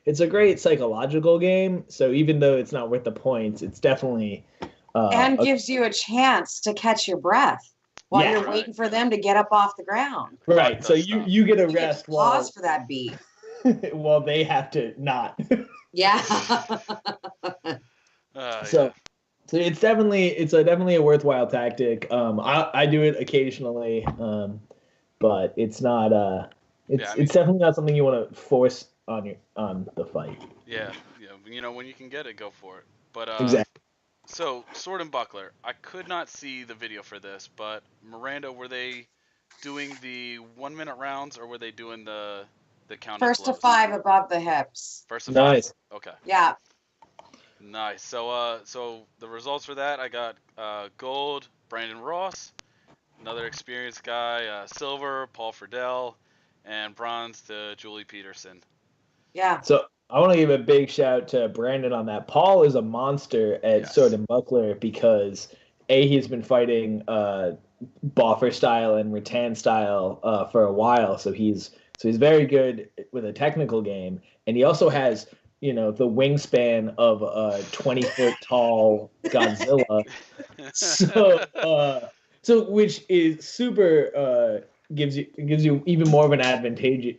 It's a great psychological game. So even though it's not worth the points, it's definitely and gives you a chance to catch your breath while you're waiting for them to get up off the ground. Right. So you get a You rest get to pause for that beat. while they have to not. Yeah. So it's definitely a worthwhile tactic. I do it occasionally, but it's not it's definitely not something you want to force on the fight. Yeah. You know, when you can get it, go for it. But Exactly. So Sword and Buckler, I could not see the video for this, but Miranda, were they doing the 1 minute rounds or were they doing the counting First to blows? 5 above the hips. First to Nice. 5. Okay. Yeah. Nice. So the results for that, I got gold, Brandon Ross, another experienced guy, silver, Paul Friedel, and bronze to Julie Peterson. Yeah. So I want to give a big shout to Brandon on that. Paul is a monster at Sword and Buckler because he's been fighting Boffer style and Rattan style for a while, so he's very good with a technical game, and he also has the wingspan of a 20-foot tall Godzilla. So which is super gives you even more of an advantage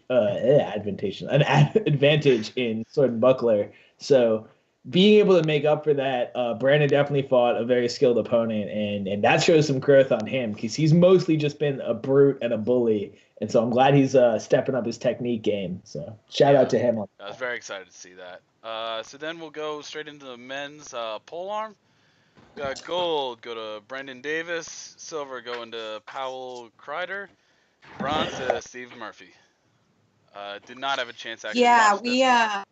in Sword and Buckler. So being able to make up for that, Brandon definitely fought a very skilled opponent, and that shows some growth on him because he's mostly just been a brute and a bully. And so I'm glad he's stepping up his technique game. So shout out to him. I was very excited to see that. So then we'll go straight into the men's polearm. Got gold, go to Brendan Davis. Silver going to Powell Kreider. Bronze to Steve Murphy. Did not have a chance actually. Yeah, watch this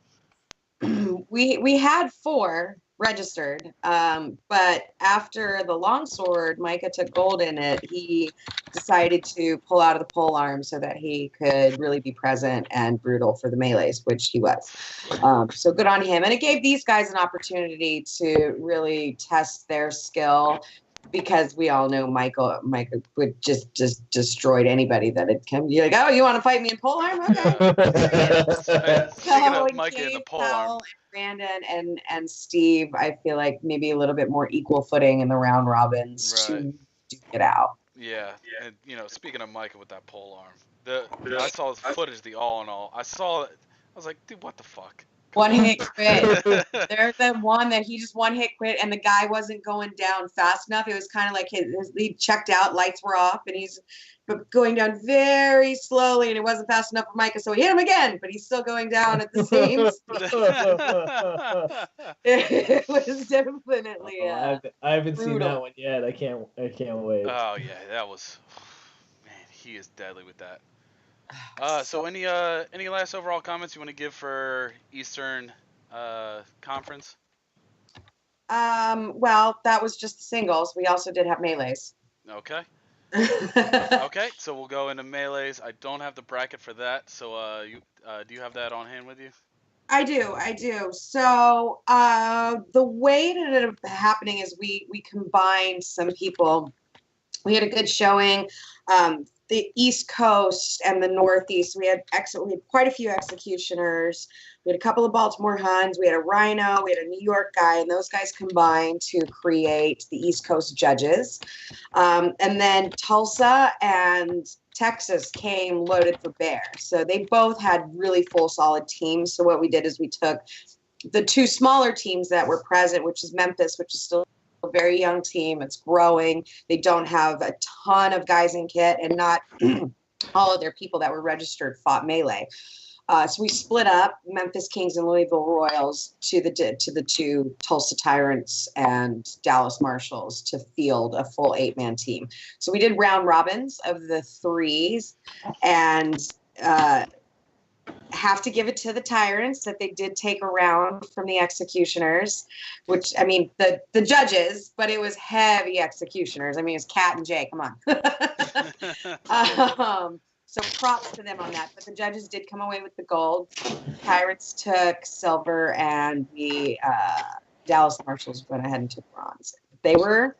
we had 4 registered, but after the longsword, Micah took gold in it. He decided to pull out of the pole arm so that he could really be present and brutal for the melees, which he was. So good on him, and it gave these guys an opportunity to really test their skill. Because we all know Micah would just destroyed anybody that had come. You're like, oh, you want to fight me in polearm? Okay. Speaking of Micah in the polearm, Brandon and Steve, I feel like maybe a little bit more equal footing in the round robins to duke it out. Yeah, and speaking of Micah with that polearm, I saw his footage, the all in all. I saw it. I was like, dude, what the fuck? One hit quit. There's the one that he just one hit quit, and the guy wasn't going down fast enough. It was kind of like he checked out, lights were off, and he's going down very slowly, and it wasn't fast enough for Micah, so he hit him again, but he's still going down at the same speed. It was definitely I haven't brutal. seen that one yet. I can't wait. Oh yeah, that was, man, he is deadly with that. So any last overall comments you want to give for Eastern Conference? Well, that was just the singles. We also did have melees. Okay. Okay, so we'll go into melees. I don't have the bracket for that, so do you have that on hand with you? I do. So the way it ended up happening is we combined some people. We had a good showing. The East Coast and the Northeast, we had quite a few executioners. We had a couple of Baltimore Huns. We had a Rhino. We had a New York guy, and those guys combined to create the East Coast judges. And then Tulsa and Texas came loaded for bear. So they both had really full, solid teams. So what we did is we took the 2 smaller teams that were present, which is Memphis, which is still a very young team. It's growing. They don't have a ton of guys in kit, and not all of their people that were registered fought melee. So we split up Memphis Kings and Louisville Royals to the 2 Tulsa Tyrants and Dallas Marshals to field a full 8-man team. So we did round robins of the 3s, and have to give it to the Tyrants that they did take a round from the executioners, which, I mean, the judges, but it was heavy executioners. I mean, it's Cat and Jay, come on. So props to them on that. But the judges did come away with the gold. Tyrants took silver, and the Dallas Marshals went ahead and took bronze. They were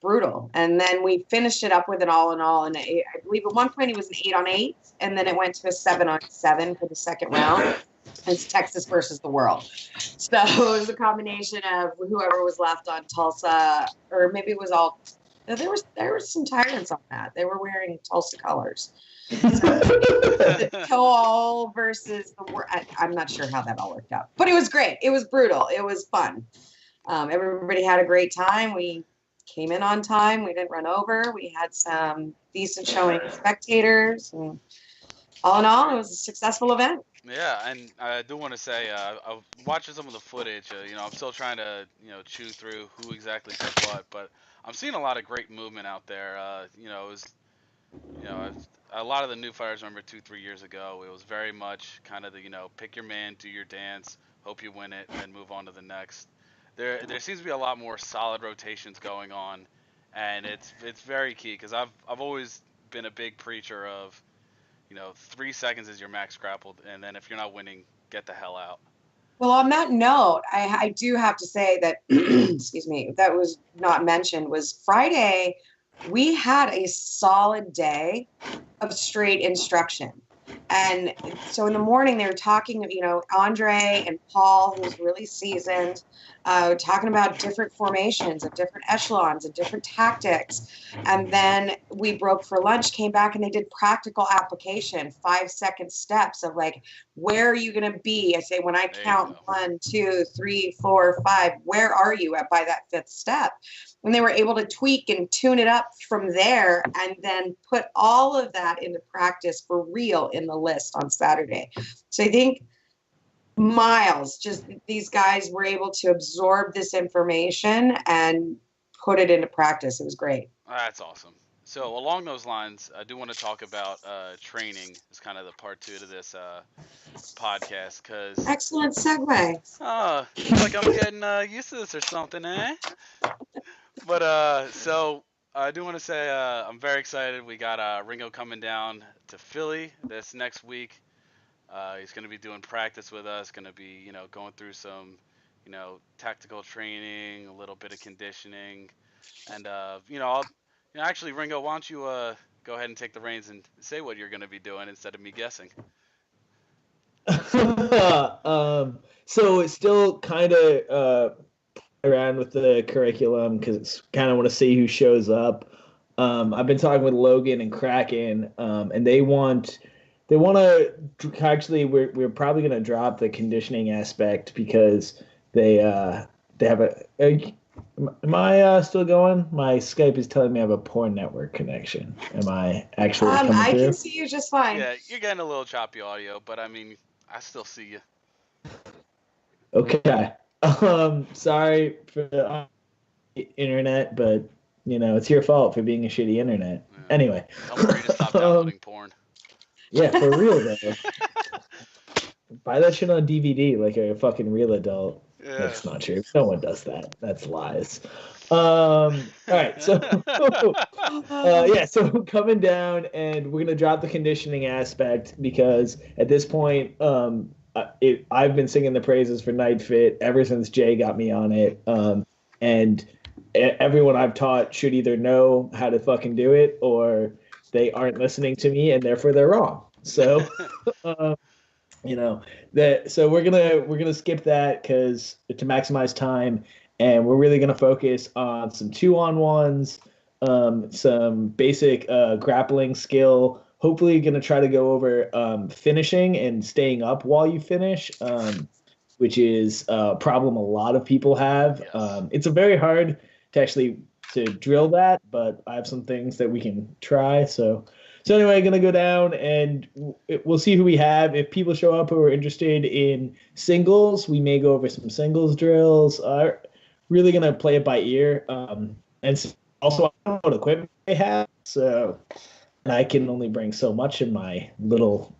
brutal. And then we finished it up with an all in all. And I believe at one point it was an 8-on-8, and then it went to a 7-on-7 for the second round. It's Texas versus the world. So it was a combination of whoever was left on Tulsa, or maybe it was all. There were some tyrants on that. They were wearing Tulsa colors. So the Toll versus the world. I'm not sure how that all worked out, but it was great. It was brutal. It was fun. Everybody had a great time. We came in on time. We didn't run over. We had some decent showing spectators. And all in all, it was a successful event. Yeah, and I do want to say, I'm watching some of the footage. I'm still trying to, chew through who exactly did what, but I'm seeing a lot of great movement out there. It was, a lot of the new fighters remember 2, 3 years ago. It was very much kind of the, pick your man, do your dance, hope you win it, and then move on to the next. There seems to be a lot more solid rotations going on, and it's very key because I've always been a big preacher of 3 seconds is your max grappled, and then if you're not winning, get the hell out. Well, on that note, I do have to say that, excuse me, that was not mentioned was Friday. We had a solid day of straight instruction. And so in the morning, they were talking, Andre and Paul, who's really seasoned, talking about different formations and different echelons and different tactics. And then we broke for lunch, came back, and they did practical application, 5-second steps of like, where are you going to be? I say, when I count 1, 2, 3, 4, 5, where are you by that 5th step? And they were able to tweak and tune it up from there and then put all of that into practice for real in the list on Saturday. So I think just these guys were able to absorb this information and put it into practice. It was great. That's awesome. So along those lines, I do want to talk about training as kind of the part 2 to this podcast. Cause, excellent segue. Like I'm getting used to this or something, eh? But so I do want to say I'm very excited. We got Ringo coming down to Philly this next week. He's going to be doing practice with us. Going to be going through some tactical training, a little bit of conditioning, and actually Ringo, why don't you go ahead and take the reins and say what you're going to be doing instead of me guessing. So it's still kind of around with the curriculum because kind of want to see who shows up. I've been talking with Logan and Kraken, and they want to actually we're probably going to drop the conditioning aspect because they have am I still going? My Skype is telling me I have a poor network connection. Am I actually coming through? I can see you just fine. Yeah, you're getting a little choppy audio, but I mean, I still see you. Okay. Sorry for the internet, but it's your fault for being a shitty internet. Yeah. Anyway. Tell Marie to stop downloading porn. Yeah, for real though. Buy that shit on DVD like a fucking real adult. Yeah. That's not true. No one does that. That's lies. All right, so so coming down, and we're gonna drop the conditioning aspect because at this point, I've been singing the praises for Night Fit ever since Jay got me on it, and everyone I've taught should either know how to fucking do it or they aren't listening to me and therefore they're wrong. So. So we're gonna skip that because to maximize time, and we're really gonna focus on some 2-on-1s, some basic grappling skill. Hopefully, gonna try to go over finishing and staying up while you finish, which is a problem a lot of people have. Yes. It's a very hard to drill that, but I have some things that we can try. So anyway, going to go down and we'll see who we have. If people show up who are interested in singles, we may go over some singles drills. Really going to play it by ear. And also, I don't know what equipment they have, so I can only bring so much in my little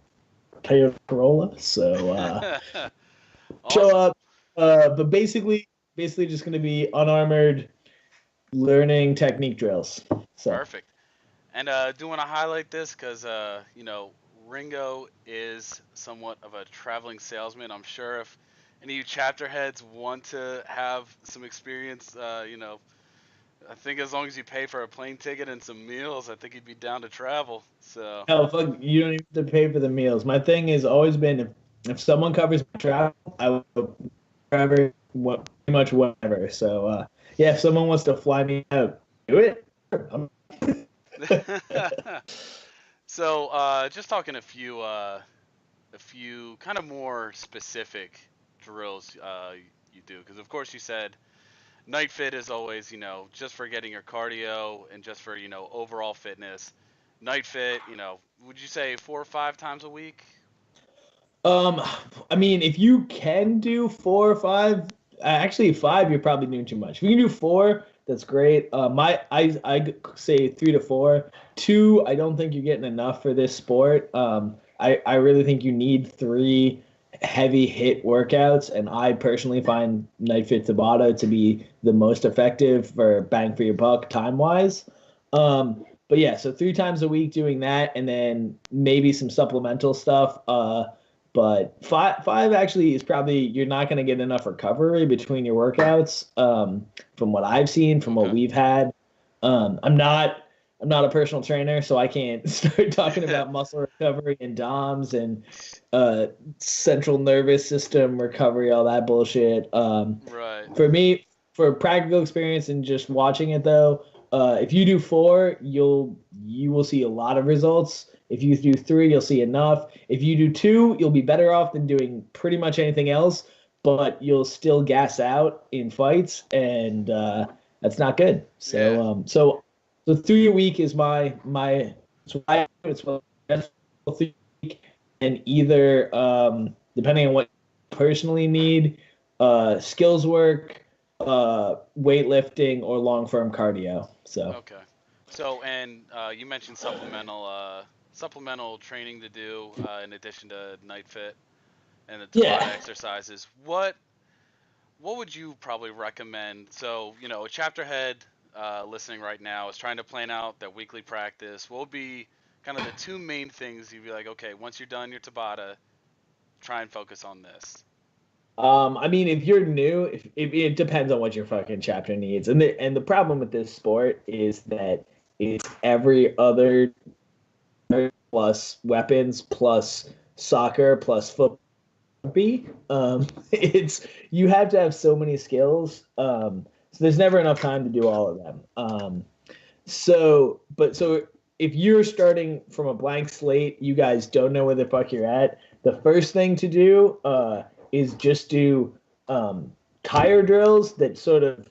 Toyota Corolla. So awesome. Show up. But basically just going to be unarmored learning technique drills. So. Perfect. And do want to highlight this because, Ringo is somewhat of a traveling salesman. I'm sure if any of you chapter heads want to have some experience, I think as long as you pay for a plane ticket and some meals, I think you'd be down to travel. So, Hell, fuck, you don't even have to pay for the meals. My thing has always been if someone covers my travel, I will wherever, what, pretty much whatever. So, yeah, if someone wants to fly me out, do it. so just talking a few kind of more specific drills you do, because of course you said night fit is always, just for getting your cardio and just for, overall fitness. Night fit, would you say 4 or 5 times a week? Um, I mean, if you can do 4 or 5, actually 5, you're probably doing too much. If you can do 4, that's great. I say 3 to 4. 2, I don't think you're getting enough for this sport. I really think you need 3 heavy hit workouts, and I personally find Night Fit Tabata to be the most effective for bang for your buck time wise. But yeah, so 3 times a week doing that, and then maybe some supplemental stuff. But five actually is probably you're not going to get enough recovery between your workouts. From what I've seen, from what Okay. we've had, I'm not a personal trainer, so I can't start talking about muscle recovery and DOMs and uh, central nervous system recovery, all that bullshit. Right. For me, for practical experience and just watching it though, if you do 4, you will see a lot of results. If you do 3, you'll see enough. If you do 2, you'll be better off than doing pretty much anything else, but you'll still gas out in fights, and that's not good. Yeah. So 3 a week is my it's what best 3 and either depending on what you personally need, skills work, weightlifting, or long firm cardio. So Okay. So, and you mentioned supplemental training to do in addition to night fit and the Tabata yeah. exercises. What would you probably recommend? So, a chapter head listening right now is trying to plan out their weekly practice. What would be kind of the 2 main things you'd be like, okay, once you're done your Tabata, try and focus on this. I mean, if you're new, if it depends on what your fucking chapter needs, and the problem with this sport is that it's every other plus weapons plus soccer plus football. It's you have to have so many skills. So there's never enough time to do all of them. So if you're starting from a blank slate, you guys don't know where the fuck you're at. The first thing to do is just do tire drills that sort of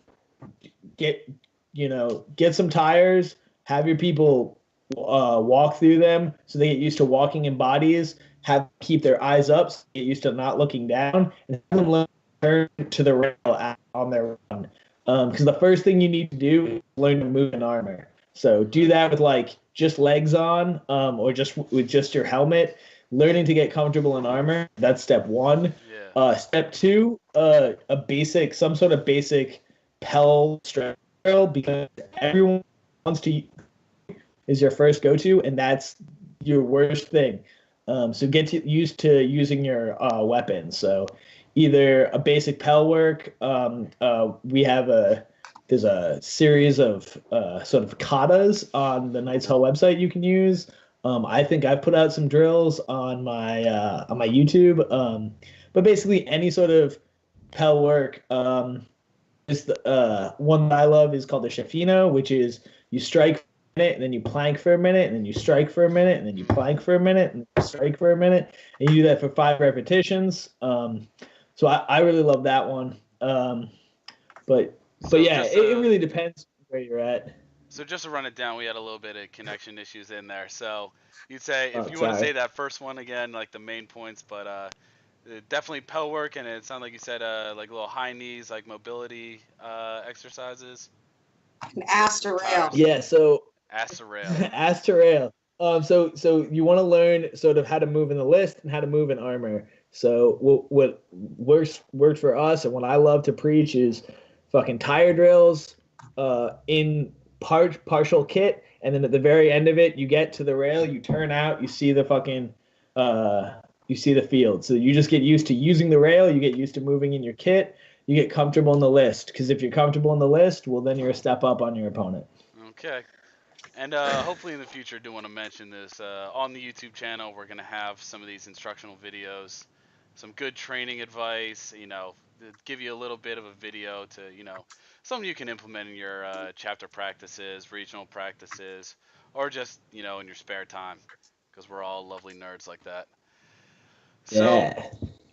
get get some tires, have your people walk through them so they get used to walking in bodies, have keep their eyes up, so get used to not looking down, and have them learn to the rail on their run. Because the first thing you need to do is learn to move in armor. So do that with like just legs on, or just with just your helmet. Learning to get comfortable in armor. That's step 1. Yeah. Step 2, some sort of basic Pell strength drill, because everyone wants to is your first go-to, and that's your worst thing. So used to using your weapons. So either a basic Pell work. There's a series of sort of katas on the Knights Hall website you can use. I think I've put out some drills on my YouTube. But basically any sort of Pell work. Is the one that I love is called the Shafino, which is you strike for a minute and then you plank for a minute and then you strike for a minute and then you plank for a minute and you strike for a minute, and you do that for 5 repetitions. So I really love that one. But So yeah, just it really depends where you're at. So just to run it down, we had a little bit of connection issues in there. So you'd say if Oh, you want to say sorry. that first one again, like the main points, but definitely Pell work, and it sounded like you said like little high knees, like mobility exercises. An ass to rail. Yeah, so Ass to rail. as to rail. So you want to learn sort of how to move in the list and how to move in armor. So what works for us and what I love to preach is fucking tire drills in partial kit, and then at the very end of it, you get to the rail, you turn out, you see the fucking you see the field. So you just get used to using the rail, you get used to moving in your kit, you get comfortable in the list. Because if you're comfortable in the list, well, then you're a step up on your opponent. Okay. And hopefully in the future, I do want to mention this. On the YouTube channel, we're going to have some of these instructional videos, some good training advice, to give you a little bit of a video to, something you can implement in your chapter practices, regional practices, or just, in your spare time, because we're all lovely nerds like that. So,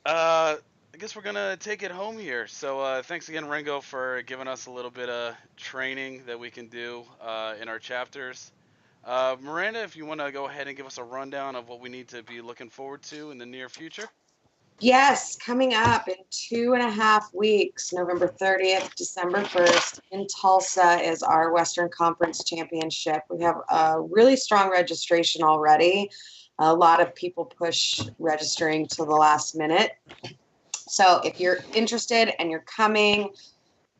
Yeah. I guess we're gonna take it home here. So thanks again, Ringo, for giving us a little bit of training that we can do in our chapters. Miranda, if you want to go ahead and give us a rundown of what we need to be looking forward to in the near future. Yes, coming up in 2.5 weeks, November 30th, December 1st, in Tulsa is our Western Conference Championship. We have a really strong registration already. A lot of people push registering to the last minute. So if you're interested and you're coming,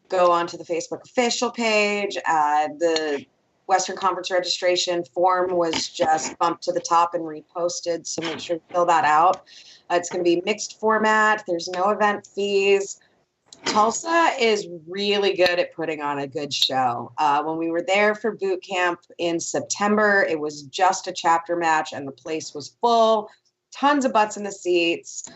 go onto the Facebook official page. The Western Conference registration form was just bumped to the top and reposted, so make sure to fill that out. It's going to be mixed format. There's no event fees. Tulsa is really good at putting on a good show. When we were there for boot camp in September, it was just a chapter match and the place was full, tons of butts in the seats.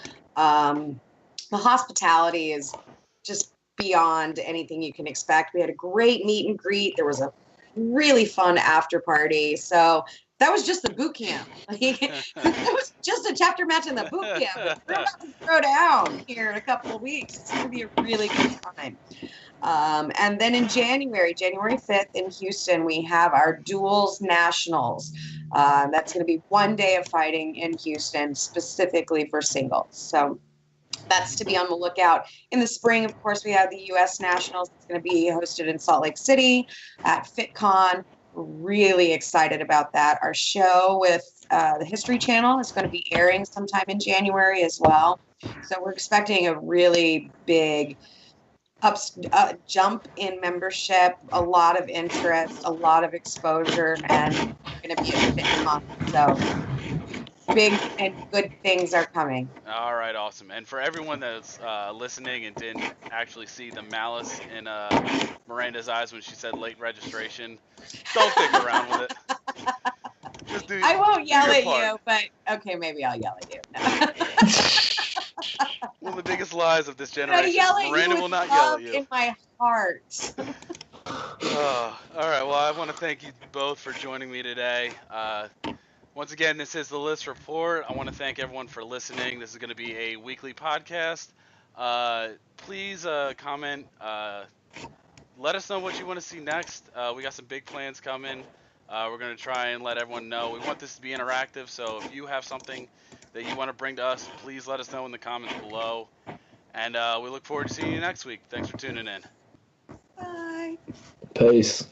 The hospitality is just beyond anything you can expect. We had a great meet and greet. There was a really fun after party. So that was just the boot camp. It was just a chapter match in the boot camp. We're about to throw down here in a couple of weeks. It's going to be a really good time. And then in January 5th in Houston, we have our Duels Nationals. That's going to be one day of fighting in Houston, specifically for singles. So that's to be on the lookout. In the spring, of course, we have the U.S. Nationals. It's going to be hosted in Salt Lake City at FitCon. We're really excited about that. Our show with the History Channel is going to be airing sometime in January as well. So we're expecting a really big jump in membership, a lot of interest, a lot of exposure, and going to be a fit month. So big and good things are coming. All right, awesome. And for everyone that's listening and didn't actually see the malice in Miranda's eyes when she said late registration, don't dick around with it. Just I won't yell at part. you, but okay, maybe I'll yell at you. No. One of the biggest lies of this I generation. yell at Miranda you will with not yell love at you. in my heart. All right. Well, I want to thank you both for joining me today. Once again, this is the List Report. I want to thank everyone for listening. This is going to be a weekly podcast. Please comment. Let us know what you want to see next. We got some big plans coming. We're going to try and let everyone know. We want this to be interactive, so if you have something that you want to bring to us, please let us know in the comments below. And we look forward to seeing you next week. Thanks for tuning in. Bye. Peace.